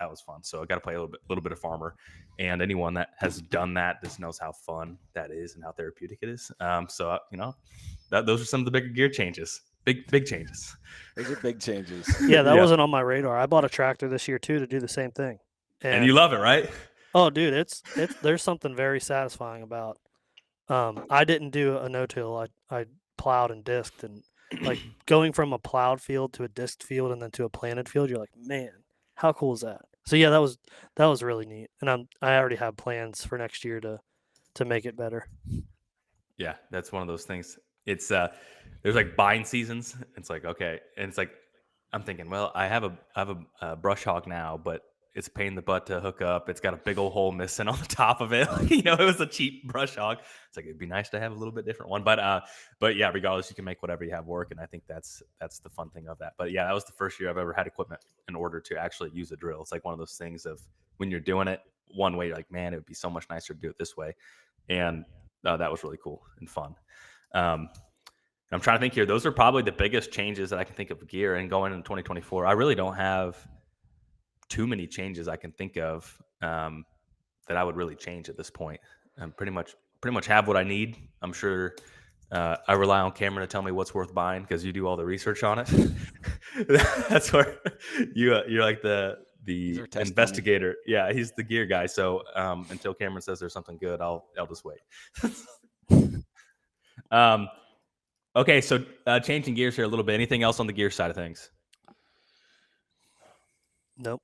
was fun. So I got to play a little bit of farmer, and anyone that has done that just knows how fun that is and how therapeutic it is. So those are some of the bigger gear changes. Big changes. Those are big changes. Yeah, that wasn't on my radar. I bought a tractor this year too to do the same thing. And you love it, right? Oh, dude, it's there's something very satisfying about. I didn't do a no-till. I plowed and disked, and like going from a plowed field to a disked field and then to a planted field, you're like, man, how cool is that? So yeah, that was really neat, and I already have plans for next year to make it better. Yeah, that's one of those things. It's there's like buying seasons. It's like okay, and it's like I'm thinking, well, I have a brush hog now, but it's a pain in the butt to hook up. It's got a big old hole missing on the top of it. You know, it was a cheap brush hog. It's like it'd be nice to have a little bit different one, but yeah, regardless, you can make whatever you have work, and I think that's the fun thing of that. But yeah, that was the first year I've ever had equipment in order to actually use a drill. It's like one of those things of when you're doing it one way, you're like, man, it would be so much nicer to do it this way, and that was really cool and fun. I'm trying to think here. Those are probably the biggest changes that I can think of gear. And going into 2024, I really don't have too many changes I can think of that I would really change at this point. I'm pretty much have what I need. I'm sure I rely on Cameron to tell me what's worth buying because you do all the research on it. That's where you're like the investigator. Yeah, he's the gear guy. So until Cameron says there's something good, I'll just wait. Okay, so changing gears here a little bit. Anything else on the gear side of things? Nope.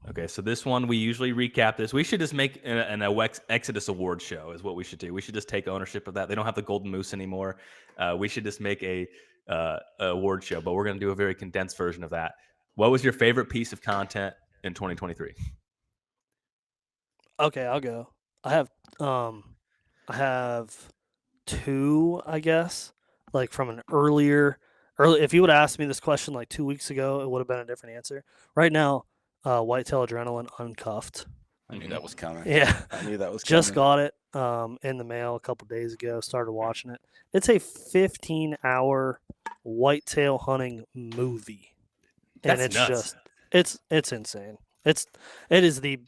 Okay, so this one, we usually recap this. We should just make an Exodus Award show is what we should do. We should just take ownership of that. They don't have the Golden Moose anymore. We should just make a award show, but we're going to do a very condensed version of that. What was your favorite piece of content in 2023? Okay, I'll go. I have two, I guess, like from an early. If you would have asked me this question like 2 weeks ago, it would have been a different answer. Right now, Whitetail Adrenaline Uncuffed. I knew that was coming. Yeah, I knew that was coming. Just got it in the mail a couple days ago. Started watching it. It's a 15-hour whitetail hunting movie, and it's nuts. it's insane. It is the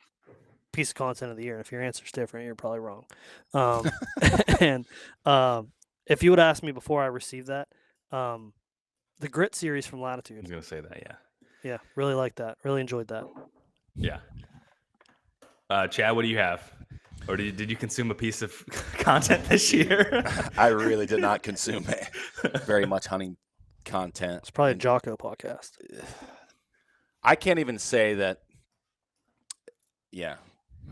piece of content of the year. And if your answer's different, you're probably wrong. And if you would ask me before I received that, the Grit series from Latitude. I was going to say that, yeah. Yeah, really like that. Really enjoyed that. Yeah. Chad, what do you have? Or did you consume a piece of content this year? I really did not consume very much hunting content. It's probably a Jocko podcast. I can't even say that. Yeah,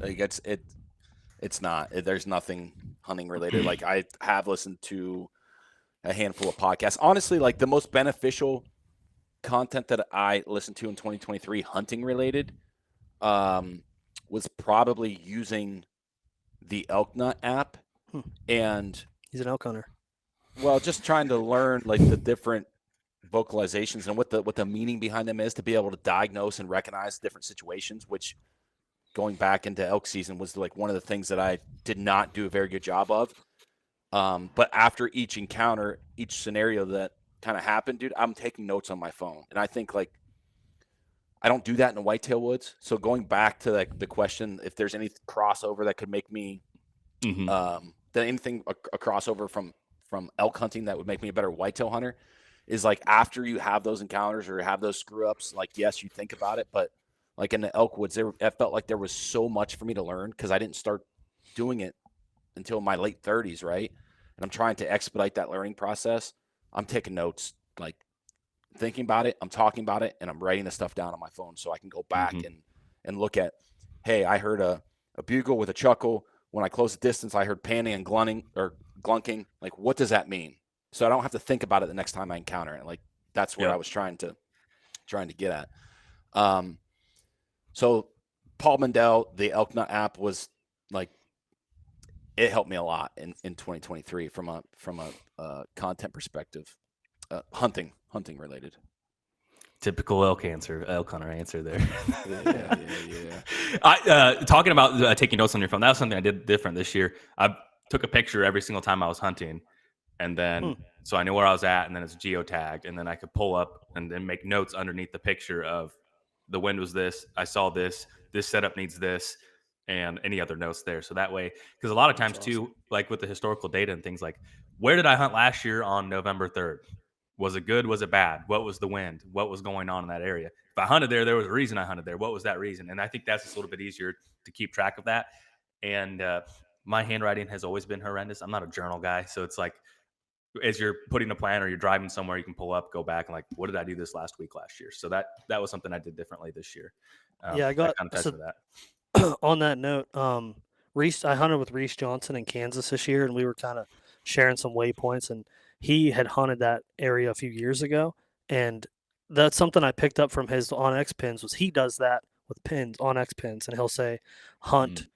like it's not. There's nothing hunting related. Like I have listened to a handful of podcasts. Honestly, like the most beneficial content that I listened to in 2023 hunting related was probably using the Elk Nut app. And he's an elk hunter. Well, just trying to learn like the different vocalizations and what the meaning behind them is to be able to diagnose and recognize different situations, which going back into elk season was like one of the things that I did not do a very good job of. But after each encounter, each scenario that kind of happened, dude, I'm taking notes on my phone. And I think like I don't do that in the whitetail woods. So going back to like the question, if there's any crossover that could make me, anything a crossover from elk hunting that would make me a better whitetail hunter is like after you have those encounters or have those screw ups, like, yes, you think about it, but like in the elk woods, I felt like there was so much for me to learn because I didn't start doing it until my late 30s, right? And I'm trying to expedite that learning process. I'm taking notes, like thinking about it, I'm talking about it, and I'm writing the stuff down on my phone so I can go back and look at, hey, I heard a bugle with a chuckle. When I closed the distance, I heard panning and glunking. Like, what does that mean? So I don't have to think about it the next time I encounter it. Like, that's where I was trying to get at. So Paul Mendel, the Elk Nut app was like, it helped me a lot in 2023 from a content perspective, hunting related. Typical elk hunter answer there. Yeah. Talking about taking notes on your phone, that was something I did different this year. I took a picture every single time I was hunting, and then so I knew where I was at, and then it's geotagged, and then I could pull up and then make notes underneath the picture of the wind was this, I saw this setup needs this, and any other notes there. So that way, because a lot of times too, like with the historical data and things like, where did I hunt last year on November 3rd? Was it good? Was it bad? What was the wind? What was going on in that area? If I hunted there, there was a reason I hunted there. What was that reason? And I think that's just a little bit easier to keep track of that. And my handwriting has always been horrendous. I'm not a journal guy. So it's like, as you're putting a plan or you're driving somewhere, you can pull up, go back, and like, what did I do this last year? So that was something I did differently this year. Yeah, I got kind of so, that. On that note, I hunted with Reese Johnson in Kansas this year, and we were kind of sharing some waypoints, and he had hunted that area a few years ago, and that's something I picked up from his onX pins. Was he does that with pins, onX pins, and he'll say hunt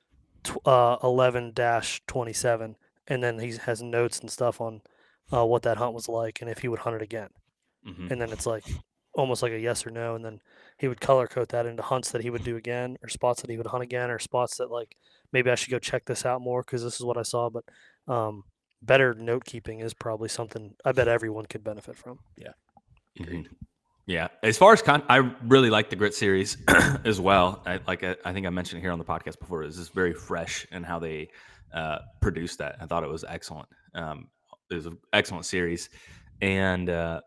11-27, and then he has notes and stuff on what that hunt was like and if he would hunt it again. And then it's like almost like a yes or no, and then he would color code that into hunts that he would do again, or spots that he would hunt again, or spots that like maybe I should go check this out more because this is what I saw. But better note keeping is probably something I bet everyone could benefit from. Yeah. Agreed. Yeah. As far as I really like the Grit series as well. I think I mentioned it here on the podcast before. It's just very fresh in how they produced that. I thought it was excellent. It was an excellent series. And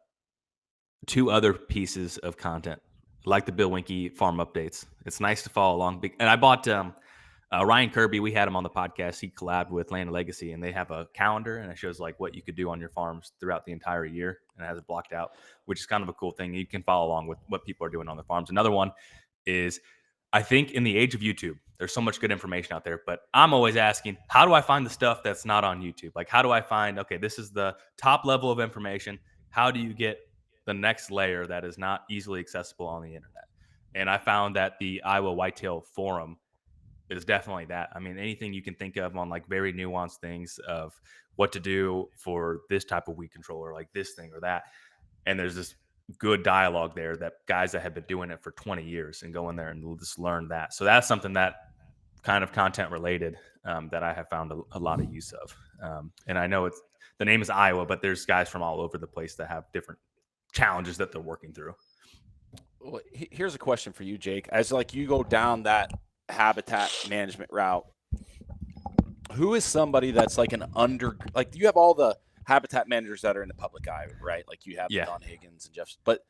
two other pieces of content, like the Bill Winke farm updates. It's nice to follow along. And I bought Ryan Kirby. We had him on the podcast. He collabed with Land of Legacy, and they have a calendar, and it shows like what you could do on your farms throughout the entire year, and it has it blocked out, which is kind of a cool thing. You can follow along with what people are doing on their farms. Another one is, I think in the age of YouTube, there's so much good information out there, but I'm always asking, how do I find the stuff that's not on YouTube? Like, how do I find, okay, this is the top level of information. How do you get the next layer that is not easily accessible on the internet? And I found that the Iowa Whitetail Forum is definitely that. I mean, anything you can think of on like very nuanced things of what to do for this type of weed control or like this thing or that. And there's this good dialogue there that guys that have been doing it for 20 years and go in there and just learn that. So that's something that kind of content related that I have found a lot of use of. And I know the name is Iowa, but there's guys from all over the place that have different challenges that they're working through. Well, here's a question for you, Jake. As like you go down that habitat management route, who is somebody that's like like you have all the habitat managers that are in the public eye, right? Like you have Don Higgins and Jeff, but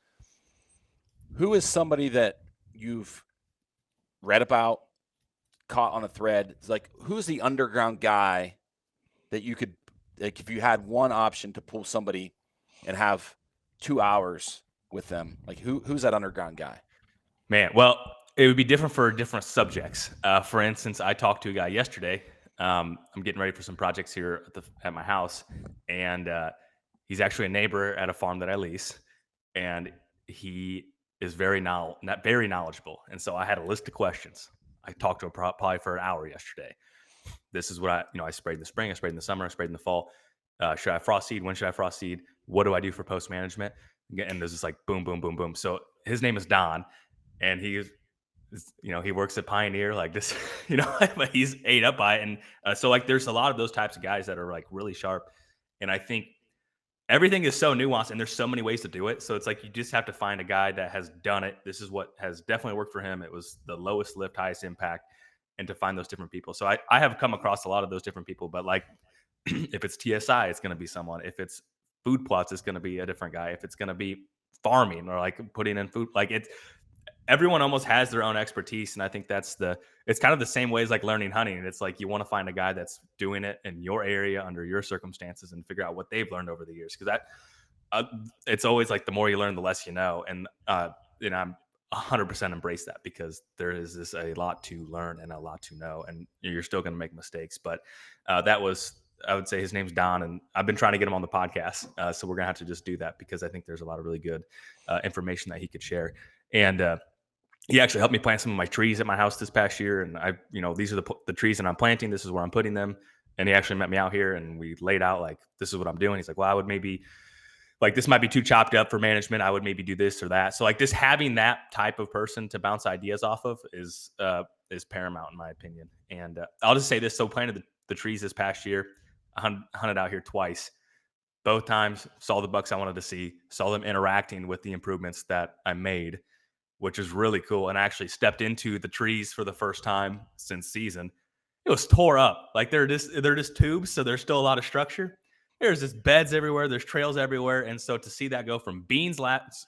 who is somebody that you've read about, caught on a thread? It's like, who's the underground guy that you could, like, if you had one option to pull somebody and have 2 hours with them, like who's that underground guy? Man, well, it would be different for different subjects. For instance, I talked to a guy yesterday. I'm getting ready for some projects here at my house, and he's actually a neighbor at a farm that I lease, and he is very knowledgeable. And so I had a list of questions. I talked to him probably for an hour yesterday. This is what I sprayed in the spring, I sprayed in the summer, I sprayed in the fall. Should I frost seed? When should I frost seed? What do I do for post management? And there's just like boom, boom, boom, boom. So his name is Don, and he works at Pioneer, like this, but he's ate up by it. And so like, there's a lot of those types of guys that are like really sharp. And I think everything is so nuanced and there's so many ways to do it. So it's like, you just have to find a guy that has done it. This is what has definitely worked for him. It was the lowest lift, highest impact, and to find those different people. So I have come across a lot of those different people, but like, if it's TSI, it's going to be someone. If it's food plots, it's going to be a different guy. If it's going to be farming or like putting in food, like everyone almost has their own expertise. And I think it's kind of the same way as like learning hunting. It's like, you want to find a guy that's doing it in your area under your circumstances and figure out what they've learned over the years. Cause it's always like, the more you learn, the less you know. And I'm 100% embrace that, because there is a lot to learn and a lot to know, and you're still going to make mistakes. But I would say his name's Don, and I've been trying to get him on the podcast. So we're going to have to just do that, because I think there's a lot of really good information that he could share. And he actually helped me plant some of my trees at my house this past year. And these are the trees that I'm planting. This is where I'm putting them. And he actually met me out here and we laid out like, this is what I'm doing. He's like, well, I would maybe like, this might be too chopped up for management. I would maybe do this or that. So like, just having that type of person to bounce ideas off of is paramount in my opinion. And I'll just say this. So planted the trees this past year, I hunted out here twice. Both times saw the bucks I wanted to see, saw them interacting with the improvements that I made, which is really cool. And I actually stepped into the trees for the first time since season. It was tore up. Like they're just tubes, so there's still a lot of structure. There's just beds everywhere. There's trails everywhere. And so to see that go from beans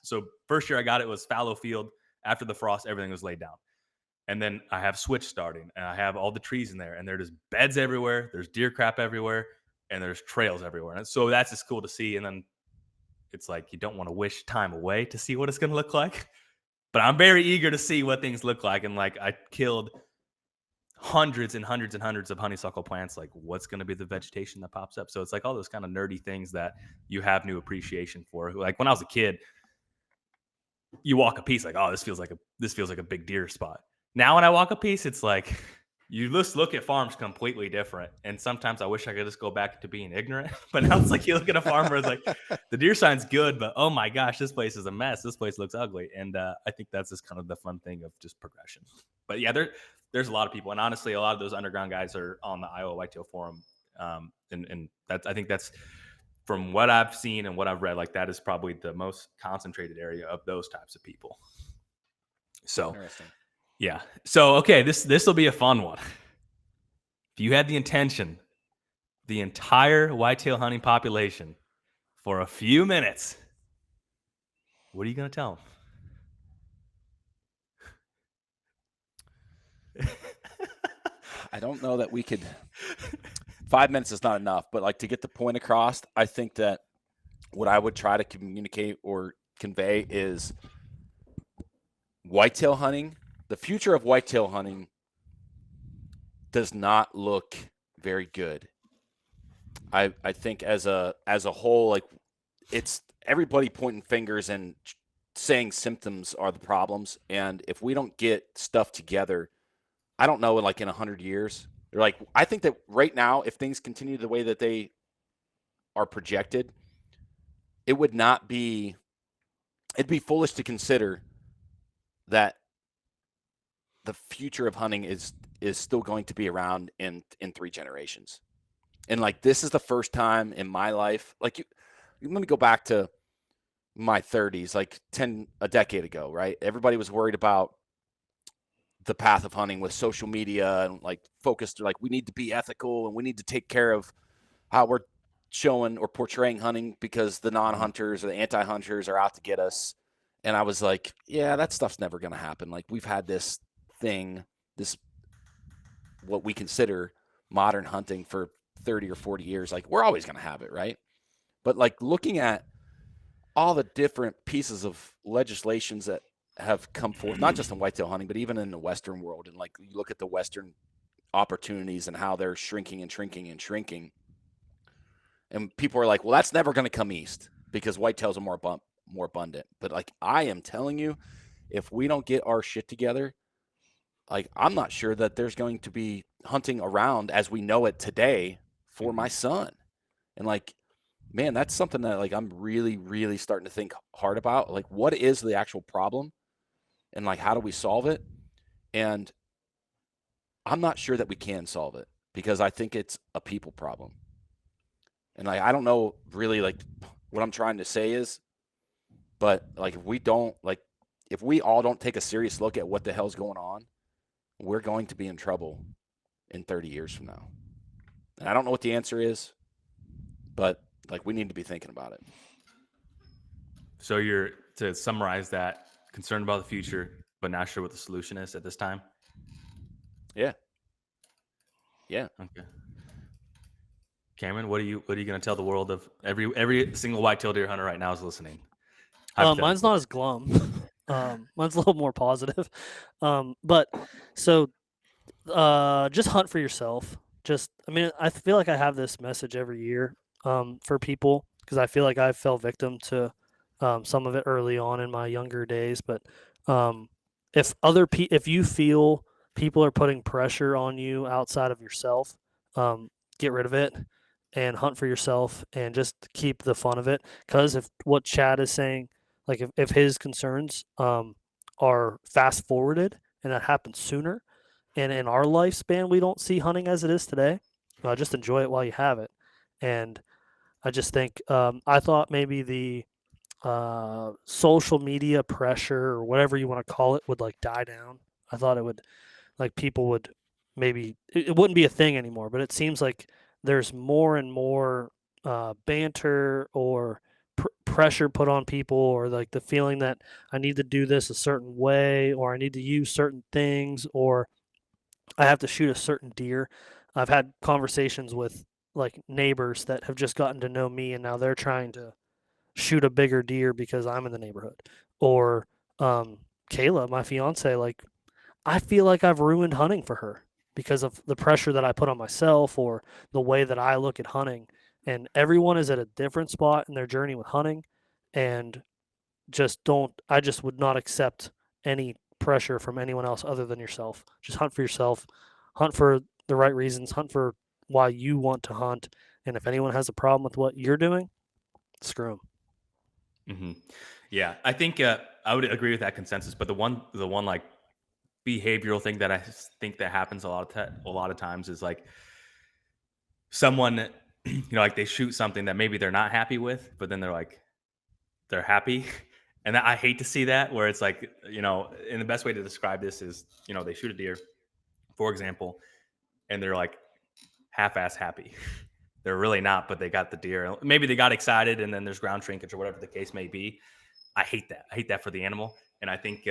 so first year I got it was fallow field. After the frost, everything was laid down. And then I have switch starting and I have all the trees in there and there's just beds everywhere. There's deer crap everywhere and there's trails everywhere. And so that's just cool to see. And then it's like, you don't want to wish time away to see what it's going to look like. But I'm very eager to see what things look like. And like, I killed hundreds and hundreds and hundreds of honeysuckle plants. Like, what's going to be the vegetation that pops up? So it's like all those kind of nerdy things that you have new appreciation for. Like when I was a kid, you walk a piece like, oh, this feels like a big deer spot. Now when I walk a piece, it's like, you just look at farms completely different. And sometimes I wish I could just go back to being ignorant. But now it's like, you look at a farm where it's like, the deer sign's good, but oh my gosh, this place is a mess. This place looks ugly. And I think that's just kind of the fun thing of just progression. But yeah, there's a lot of people. And honestly, a lot of those underground guys are on the Iowa Whitetail Forum. And I think that's, from what I've seen and what I've read, like that is probably the most concentrated area of those types of people. So Interesting. Yeah. So, okay, this will be a fun one. If you had the intention, the entire whitetail hunting population for a few minutes, what are you going to tell them? I don't know that we could. 5 minutes is not enough, but like to get the point across, I think that what I would try to communicate or convey is whitetail hunting. The future of whitetail hunting does not look very good. I think as a whole, like it's everybody pointing fingers and saying symptoms are the problems. And if we don't get stuff together, I don't know, like in 100 years, they're like, I think that right now, if things continue the way that they are projected, it'd be foolish to consider that the future of hunting is still going to be around in 3 generations. And like, this is the first time in my life, like let me go back to my 30s, like a decade ago, right? Everybody was worried about the path of hunting with social media and like focused, like we need to be ethical and we need to take care of how we're showing or portraying hunting because the non-hunters or the anti-hunters are out to get us. And I was like, yeah, that stuff's never going to happen. Like we've had this thing, what we consider modern hunting for 30 or 40 years. Like we're always going to have it, right? But like looking at all the different pieces of legislations that have come forth, not just in whitetail hunting, but even in the Western world. And like, you look at the Western opportunities and how they're shrinking and shrinking and shrinking. And people are like, well, that's never going to come east because whitetails are more abundant. But like, I am telling you, if we don't get our shit together, like, I'm not sure that there's going to be hunting around as we know it today for my son. And like, man, that's something that like, I'm really, really starting to think hard about. Like, what is the actual problem? And like, how do we solve it? And I'm not sure that we can solve it because I think it's a people problem. And like, I don't know really like what I'm trying to say is, but like if we all don't take a serious look at what the hell's going on, we're going to be in trouble in 30 years from now. And I don't know what the answer is, but like we need to be thinking about it. So you're, to summarize that, concerned about the future, but not sure what the solution is at this time? Yeah. Yeah. Okay. Cameron, what are you going to tell the world of every single whitetail deer hunter right now is listening? Mine's not as glum. Mine's a little more positive. But so just hunt for yourself. I mean, I feel like I have this message every year for people because I feel like I fell victim to some of it early on in my younger days. But if you feel people are putting pressure on you outside of yourself, get rid of it and hunt for yourself and just keep the fun of it. Because if what Chad is saying, like if his concerns are fast forwarded and that happens sooner, and in our lifespan we don't see hunting as it is today, just enjoy it while you have it. And I just think I thought maybe the social media pressure or whatever you want to call it would like die down. I thought it would, like, people would maybe it wouldn't be a thing anymore. But it seems like there's more and more banter or pressure put on people, or like the feeling that I need to do this a certain way, or I need to use certain things, or I have to shoot a certain deer. I've had conversations with like neighbors that have just gotten to know me, and now they're trying to shoot a bigger deer because I'm in the neighborhood. Or Kayla, my fiance, like I feel like I've ruined hunting for her because of the pressure that I put on myself or the way that I look at hunting. And everyone is at a different spot in their journey with hunting, and I just would not accept any pressure from anyone else other than yourself. Just hunt for yourself, hunt for the right reasons, hunt for why you want to hunt. And if anyone has a problem with what you're doing, screw them. Mm-hmm. Yeah, I think I would agree with that consensus. But the one like behavioral thing that I think that happens a lot of times is like someone, like they shoot something that maybe they're not happy with, but then they're happy. And I hate to see that, where it's like, and the best way to describe this is, they shoot a deer, for example, and they're like half-ass happy. They're really not, but they got the deer. Maybe they got excited, and then there's ground shrinkage or whatever the case may be. I hate that. I hate that for the animal, and I think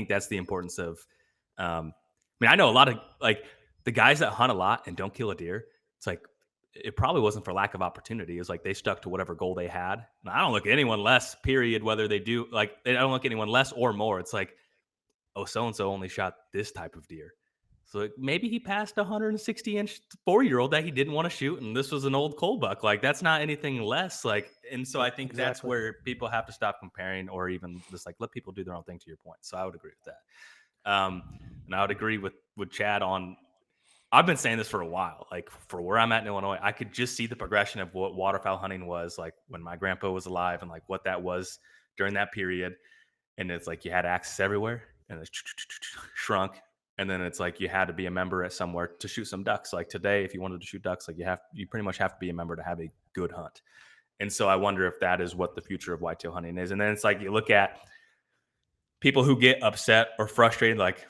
that's the importance of. I mean, I know a lot of like the guys that hunt a lot and don't kill a deer. It's like it probably wasn't for lack of opportunity. It's like they stuck to whatever goal they had. And I don't look at anyone less. Period. Whether they do I don't look at anyone less or more. It's like, oh, so and so only shot this type of deer. So like, maybe he passed a 160-inch 4-year-old that he didn't want to shoot, and this was an old coal buck. Like that's not anything less. Like, and so I think that's Exactly. where people have to stop comparing, or even just like let people do their own thing. To your point, so I would agree with that. And I would agree with Chad on. I've been saying this for a while. Like for where I'm at in Illinois, I could just see the progression of what waterfowl hunting was like when my grandpa was alive, and like what that was during that period. And it's like you had access everywhere, and it's shrunk. And then it's like you had to be a member at somewhere to shoot some ducks. Like today, if you wanted to shoot ducks, like you pretty much have to be a member to have a good hunt. And so I wonder if that is what the future of whitetail hunting is. And then it's like you look at people who get upset or frustrated, like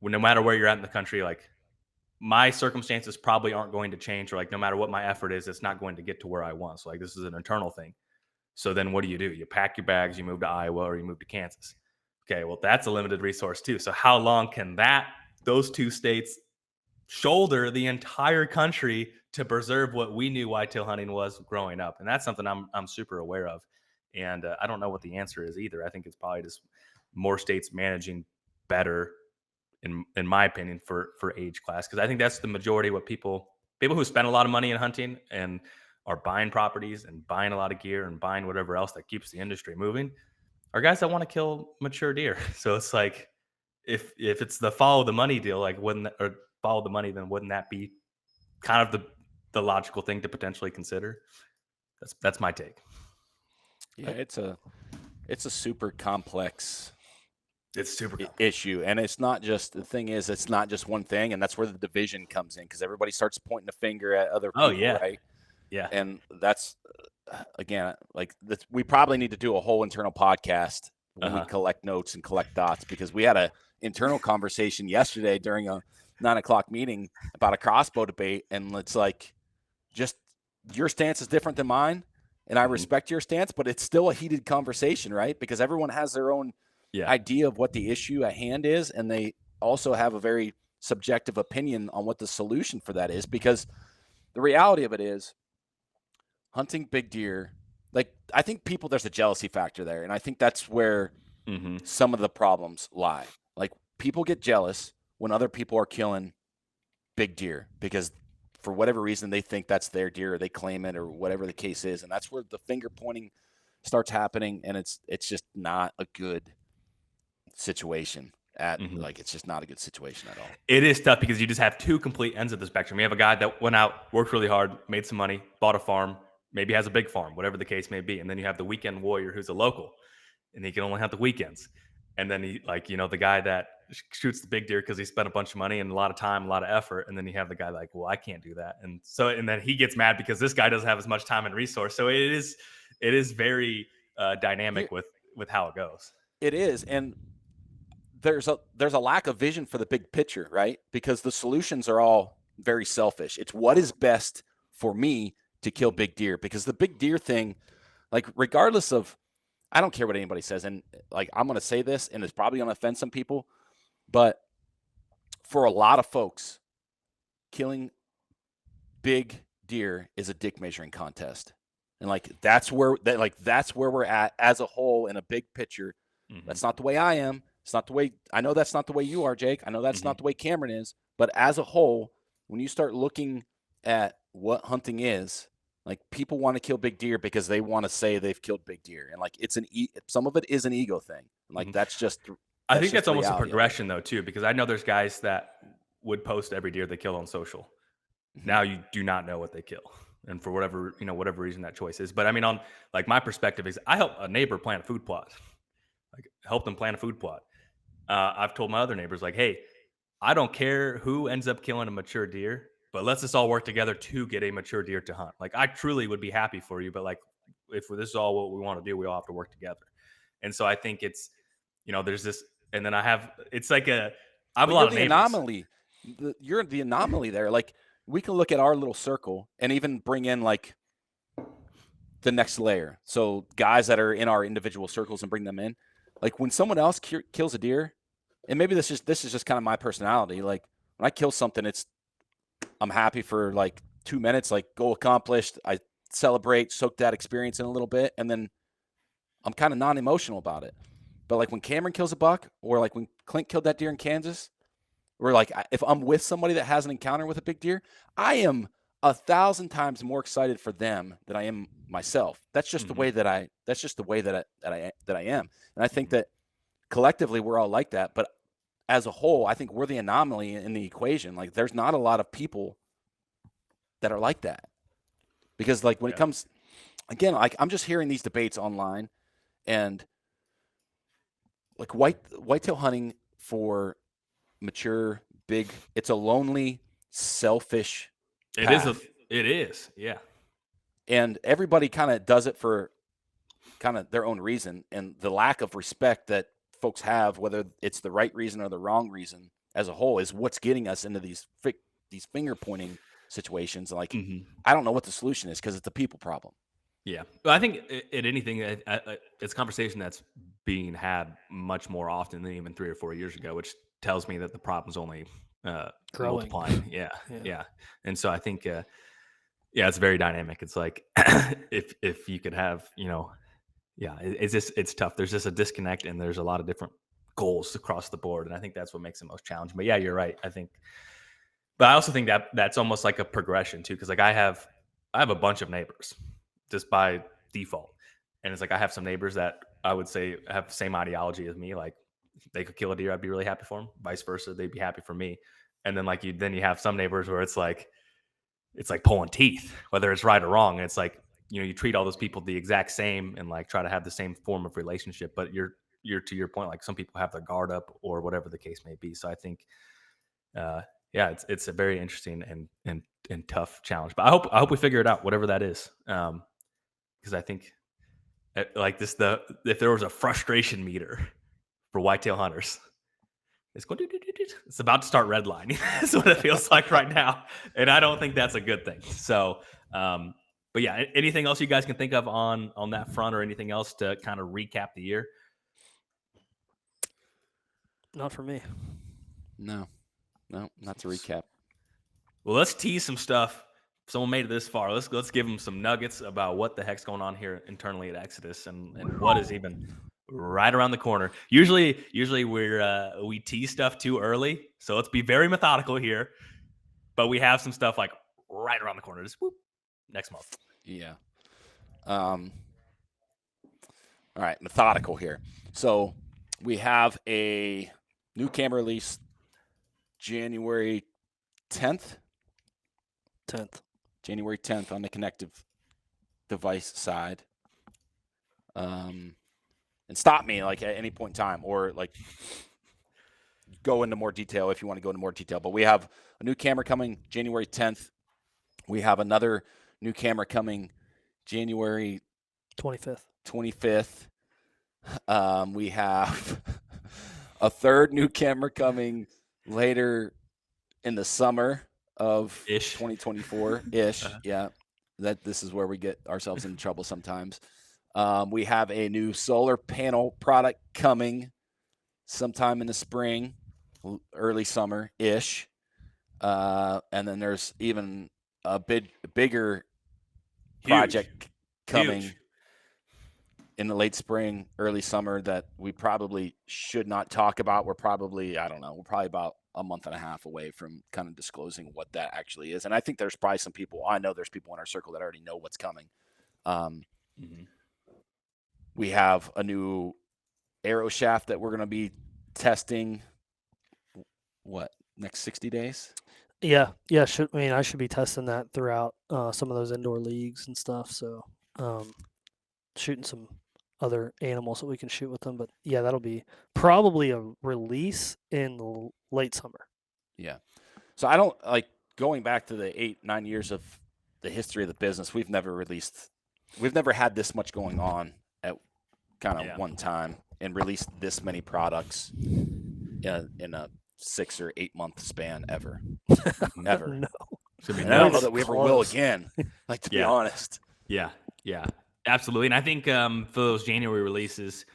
no matter where you're at in the country, like my circumstances probably aren't going to change, or like no matter what my effort is, it's not going to get to where I want. So like this is an internal thing. So then what do? You pack your bags, you move to Iowa, or you move to Kansas. Okay, well, that's a limited resource too. So how long can those two states shoulder the entire country to preserve what we knew whitetail hunting was growing up? And that's something I'm super aware of. And I don't know what the answer is either. I think it's probably just more states managing better, in my opinion, for age class, because I think that's the majority of what people who spend a lot of money in hunting and are buying properties and buying a lot of gear and buying whatever else that keeps the industry moving are guys that want to kill mature deer. So it's like if it's the follow the money deal, like or follow the money, then wouldn't that be kind of the logical thing to potentially consider? That's my take. Yeah, it's a super complex It's super common. issue. And it's not just, the thing is, it's not just one thing. And that's where the division comes in, because everybody starts pointing a finger at other people, Oh yeah, right? yeah. And that's, again, like we probably need to do a whole internal podcast when we collect notes and collect thoughts, because we had a internal conversation yesterday during a 9:00 meeting about a crossbow debate. And it's like, just your stance is different than mine, and I respect your stance, but it's still a heated conversation, right? Because everyone has their own idea of what the issue at hand is, and they also have a very subjective opinion on what the solution for that is. Because the reality of it is, hunting big deer, like, I think there's a jealousy factor there, and I think that's where some of the problems lie. Like, people get jealous when other people are killing big deer because for whatever reason they think that's their deer, or they claim it, or whatever the case is, and that's where the finger pointing starts happening. And it's just not a good situation like, it's just not a good situation at all. It is tough because you just have two complete ends of the spectrum. You have a guy that went out, worked really hard, made some money, bought a farm, maybe has a big farm, whatever the case may be. And then you have the weekend warrior who's a local and he can only hunt the weekends. And then he, like, the guy that shoots the big deer because he spent a bunch of money and a lot of time, a lot of effort. And then you have the guy like, well, I can't do that. And then he gets mad because this guy doesn't have as much time and resource. So it is very dynamic with how it goes. It is. And there's a lack of vision for the big picture, right? Because the solutions are all very selfish. It's what is best for me to kill big deer, because the big deer thing, like, regardless of, I don't care what anybody says. And like, I'm going to say this, and it's probably going to offend some people, but for a lot of folks, killing big deer is a dick measuring contest. And like, that's where we're at as a whole in a big picture. That's not the way I am. It's not the way, I know that's not the way you are, Jake. I know that's not the way Cameron is. But as a whole, when you start looking at what hunting is, like, people want to kill big deer because they want to say they've killed big deer. And like, some of it is an ego thing. Like, that's just, I think that's almost a progression though, too, because I know there's guys that would post every deer they kill on social. Now you do not know what they kill. And for whatever reason that choice is. But I mean, on like, my perspective is, I help a neighbor plant a food plot. Like, help them plant a food plot. I've told my other neighbors, like, hey, I don't care who ends up killing a mature deer, but let's just all work together to get a mature deer to hunt. Like, I truly would be happy for you, but like, if this is all what we want to do, we all have to work together. And so I think it's, there's this, and then I have a lot of neighbors. Anomaly. You're the anomaly there. Like, we can look at our little circle and even bring in like the next layer. So guys that are in our individual circles and bring them in. Like, when someone else kills a deer, and maybe this is just kind of my personality. Like, when I kill something, I'm happy for like 2 minutes, like, goal accomplished. I celebrate, soak that experience in a little bit, and then I'm kind of non-emotional about it. But like, when Cameron kills a buck, or like when Clint killed that deer in Kansas, or like, if I'm with somebody that has an encounter with a big deer, I am 1,000 times more excited for them than I am myself. That's just the way that I am. And I think that collectively we're all like that, but as a whole, I think we're the anomaly in the equation. Like, there's not a lot of people that are like that, because like, when it comes, again, like, I'm just hearing these debates online, and like, whitetail hunting for mature big, it's a lonely, selfish path. It is. Yeah. And everybody kind of does it for kind of their own reason, and the lack of respect that folks have, whether it's the right reason or the wrong reason, as a whole, is what's getting us into these finger pointing situations. Like, I don't know what the solution is, because it's a people problem. Yeah. Well, I think in anything, it's a conversation that's being had much more often than even 3 or 4 years ago, which tells me that the problem's only multiplying. Yeah. And so I think, it's very dynamic. It's like, if you could have, it's tough. There's just a disconnect, and there's a lot of different goals across the board. And I think that's what makes it most challenging. But yeah, you're right. But I also think that that's almost like a progression too. Cause like, I have a bunch of neighbors just by default. And it's like, I have some neighbors that I would say have the same ideology as me. Like, if they could kill a deer, I'd be really happy for them. Vice versa, they'd be happy for me. And then like, you have some neighbors where it's like pulling teeth, whether it's right or wrong. And it's like, you treat all those people the exact same and like try to have the same form of relationship, but you're to your point, like some people have their guard up or whatever the case may be. So I think, yeah, it's a very interesting and tough challenge. But I hope we figure it out, whatever that is, because I think like if there was a frustration meter for whitetail hunters, it's going. It's about to start redlining. That's what it feels like right now, and I don't think that's a good thing. So, but yeah, anything else you guys can think of on that front, or anything else to kind of recap the year? Not for me. No, not to recap. Well, let's tease some stuff. If someone made it this far, let's give them some nuggets about what the heck's going on here internally at Exodus and what is even right around the corner. Usually we tease stuff too early, so let's be very methodical here. But we have some stuff like right around the corner, just whoop, next month. Yeah. All right, methodical here. So we have a new camera release January 10th. January 10th on the connective device side. And stop me like at any point in time, or like go into more detail if you want to go into more detail. But we have a new camera coming January 10th. We have another new camera coming January 25th. We have a third new camera coming later in the summer of 2024-ish. Yeah, this is where we get ourselves in trouble sometimes. We have a new solar panel product coming sometime in the spring, early summer-ish. And then there's even a bigger project coming in the late spring, early summer that we probably should not talk about. We're probably, I don't know, we're probably about a month and a half away from kind of disclosing what that actually is. And I think there's probably some people, I know there's people in our circle that already know what's coming. We have a new arrow shaft that we're going to be testing, next 60 days? Yeah. I should be testing that throughout some of those indoor leagues and stuff. So shooting some other animals that we can shoot with them. But yeah, that'll be probably a release in late summer. Yeah. So I don't like going back to the 8-9 years of the history of the business. We've never had this much going on at kind of one time and released this many products in a 6 or 8 month span ever. Ever. No. And I don't know that we ever will again. Like, to be honest. Yeah. Absolutely. And I think for those January releases,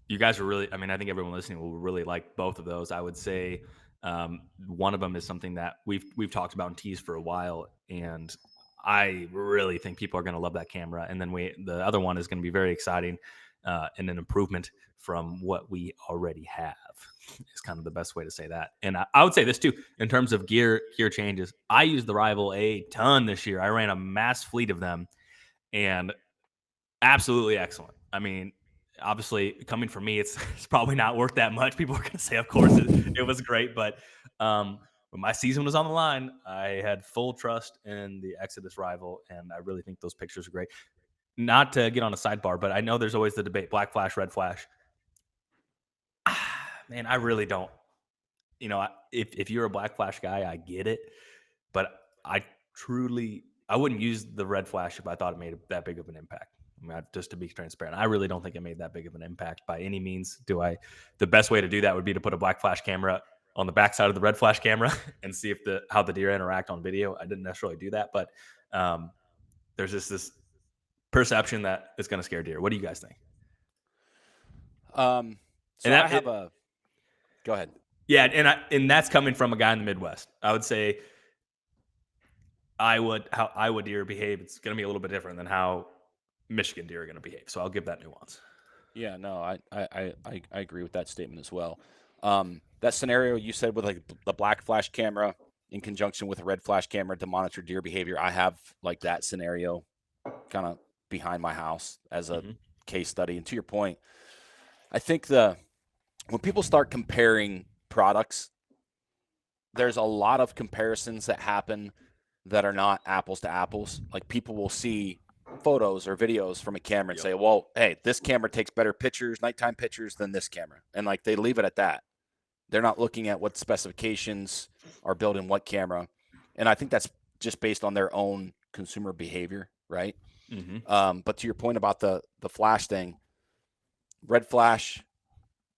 you guys were really, I think everyone listening will really like both of those. I would say one of them is something that we've talked about and teased for a while, and I really think people are going to love that camera. And then the other one is going to be very exciting and an improvement from what we already have is kind of the best way to say that. And I would say this too, in terms of gear changes. I used the Rival a ton this year. I ran a mass fleet of them, and absolutely excellent. Obviously, coming from me, it's probably not worth that much. People are going to say, of course, it was great. But when my season was on the line, I had full trust in the Exodus Rival, and I really think those pictures are great. Not to get on a sidebar, but I know there's always the debate, black flash, red flash. Man, I really don't. If you're a black flash guy, I get it. But I wouldn't use the red flash if I thought it made that big of an impact. Just to be transparent, I really don't think it made that big of an impact by any means. The best way to do that would be to put a black flash camera on the backside of the red flash camera and see how the deer interact on video. I didn't necessarily do that, but there's this perception that it's going to scare deer. What do you guys think? Go ahead. Yeah, and that's coming from a guy in the Midwest. I would say how Iowa deer behave, it's going to be a little bit different than how Michigan deer are going to behave. So I'll give that nuance. Yeah, no, I agree with that statement as well. That scenario you said with like the black flash camera in conjunction with a red flash camera to monitor deer behavior, I have like that scenario kind of behind my house as a case study. And to your point, I think when people start comparing products, there's a lot of comparisons that happen that are not apples to apples. Like, people will see photos or videos from a camera and say, well, hey, this camera takes better pictures, nighttime pictures than this camera. And like they leave it at that. They're not looking at what specifications are built in what camera. And I think that's just based on their own consumer behavior, right? But to your point about the flash thing, red flash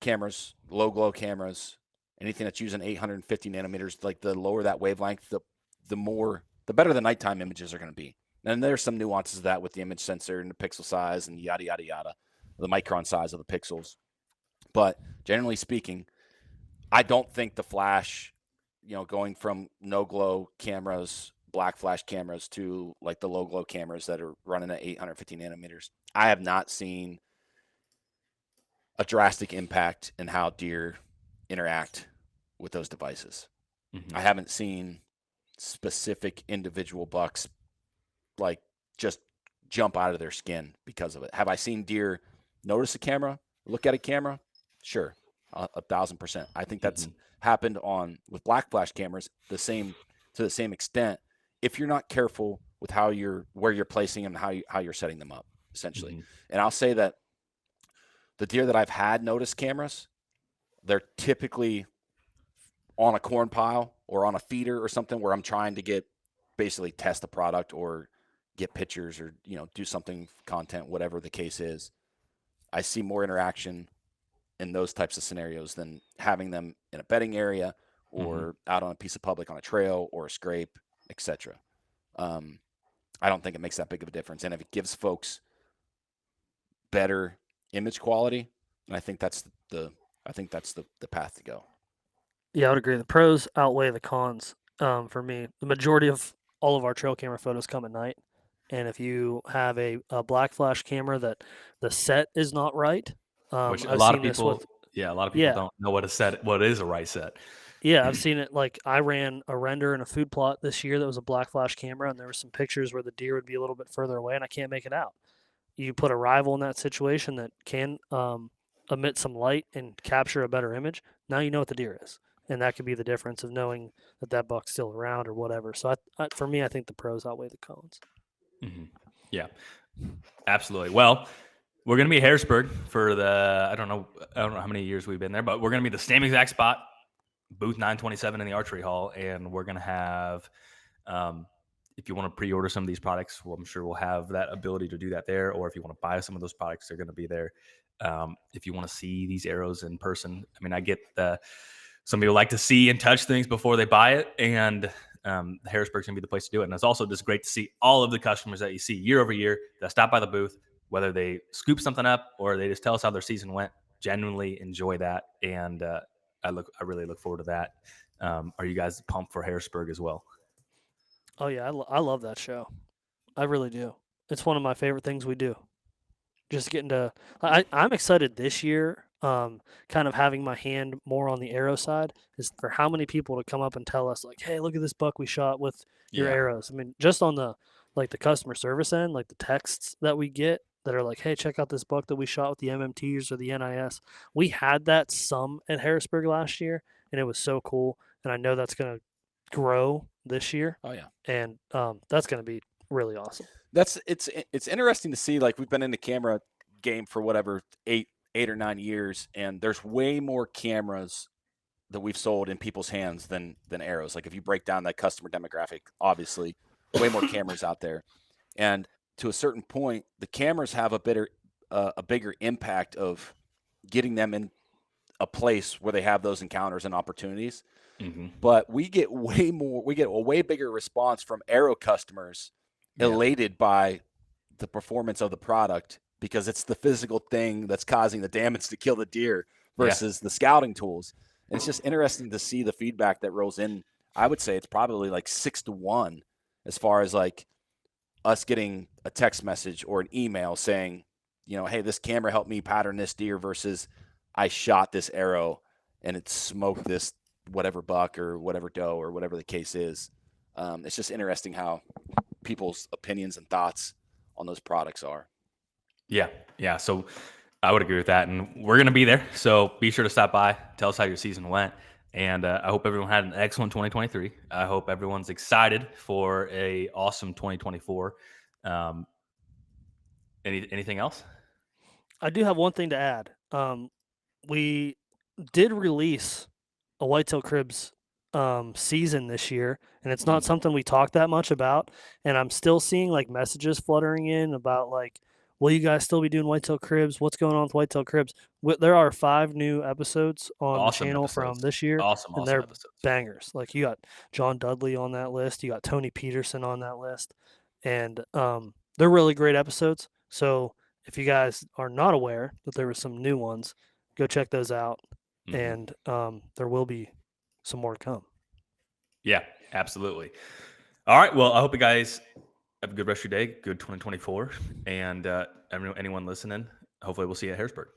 cameras, low glow cameras, anything that's using 850 nanometers, like the lower that wavelength, the better the nighttime images are going to be. And there's some nuances of that with the image sensor and the pixel size and yada, yada, yada, the micron size of the pixels. But generally speaking, I don't think the flash, going from no glow cameras, black flash cameras to like the low glow cameras that are running at 850 nanometers, I have not seen a drastic impact in how deer interact with those devices. I haven't seen specific individual bucks like just jump out of their skin because of it. Have I seen deer notice a camera, look at a camera? Sure, 1,000%. I think that's happened with black flash cameras to the same extent. If you're not careful with where you're placing them and how you're setting them up, essentially. And I'll say that the deer that I've had notice cameras, they're typically on a corn pile or on a feeder or something where I'm trying to basically test the product or get pictures or, do something, content, whatever the case is. I see more interaction in those types of scenarios than having them in a bedding area or out on a piece of public on a trail or a scrape, etc. I don't think it makes that big of a difference. And if it gives folks better image quality, and I think that's the path to go. Yeah, I would agree. The pros outweigh the cons. For me, the majority of all of our trail camera photos come at night, and if you have a black flash camera that the set is not right, which a I've lot seen of people, this with, a lot of people don't know what is a right set. Yeah, I've seen it. Like I ran a render in a food plot this year that was a black flash camera, and there were some pictures where the deer would be a little bit further away, and I can't make it out. You put a rival in that situation that can emit some light and capture a better image. Now you know what the deer is, and that could be the difference of knowing that buck's still around or whatever. So for me, I think the pros outweigh the cons. Yeah, absolutely. Well, we're going to be at Harrisburg for I don't know how many years we've been there, but we're going to be the same exact spot, booth 927 in the archery hall. And we're going to have, if you want to pre-order some of these products, I'm sure we'll have that ability to do that there. Or if you want to buy some of those products, they're going to be there. If you want to see these arrows in person, I mean, I get some people like to see and touch things before they buy it. And Harrisburg's going to be the place to do it. And it's also just great to see all of the customers that you see year over year that stop by the booth, whether they scoop something up or they just tell us how their season went. Genuinely enjoy that. And I really look forward to that. Are you guys pumped for Harrisburg as well? Oh yeah, I love that show. I really do. It's one of my favorite things we do. Just getting to, I'm excited this year. Kind of having my hand more on the arrow side is for how many people to come up and tell us like, hey, look at this buck we shot with your arrows. I mean, just on the customer service end, like the texts that we get that are like, hey, check out this buck that we shot with the MMTs or the NIS. We had that some at Harrisburg last year, and it was so cool. And I know that's going to grow this year. Oh yeah, and that's going to be really awesome. It's interesting to see. Like we've been in the camera game for whatever 8 or 9 years, and there's way more cameras that we've sold in people's hands than arrows. Like if you break down that customer demographic, obviously way more cameras out there. And to a certain point, the cameras have a bigger impact of getting them in a place where they have those encounters and opportunities. But we get a way bigger response from arrow customers elated by the performance of the product because it's the physical thing that's causing the damage to kill the deer versus the scouting tools. And it's just interesting to see the feedback that rolls in. I would say it's probably like 6-1 as far as like us getting a text message or an email saying, hey, this camera helped me pattern this deer versus I shot this arrow and it smoked this whatever buck or whatever doe or whatever the case is. It's just interesting how people's opinions and thoughts on those products are. Yeah. So I would agree with that. And we're going to be there. So be sure to stop by, tell us how your season went. And I hope everyone had an excellent 2023. I hope everyone's excited for a awesome 2024. Anything else? I do have one thing to add. We did release a Whitetail Cribs season this year, and it's not something we talk that much about. And I'm still seeing like messages fluttering in about like, will you guys still be doing Whitetail Cribs? What's going on with Whitetail Cribs? There are 5 new episodes on the channel from this year, and they're Episodes. bangers. Like you got John Dudley on that list, you got Tony Peterson on that list, and they're really great episodes. So if you guys are not aware that there were some new ones, go check those out, and there will be some more to come. Yeah, absolutely. All right. Well, I hope you guys have a good rest of your day. Good 2024. And anyone listening, hopefully we'll see you at Harrisburg.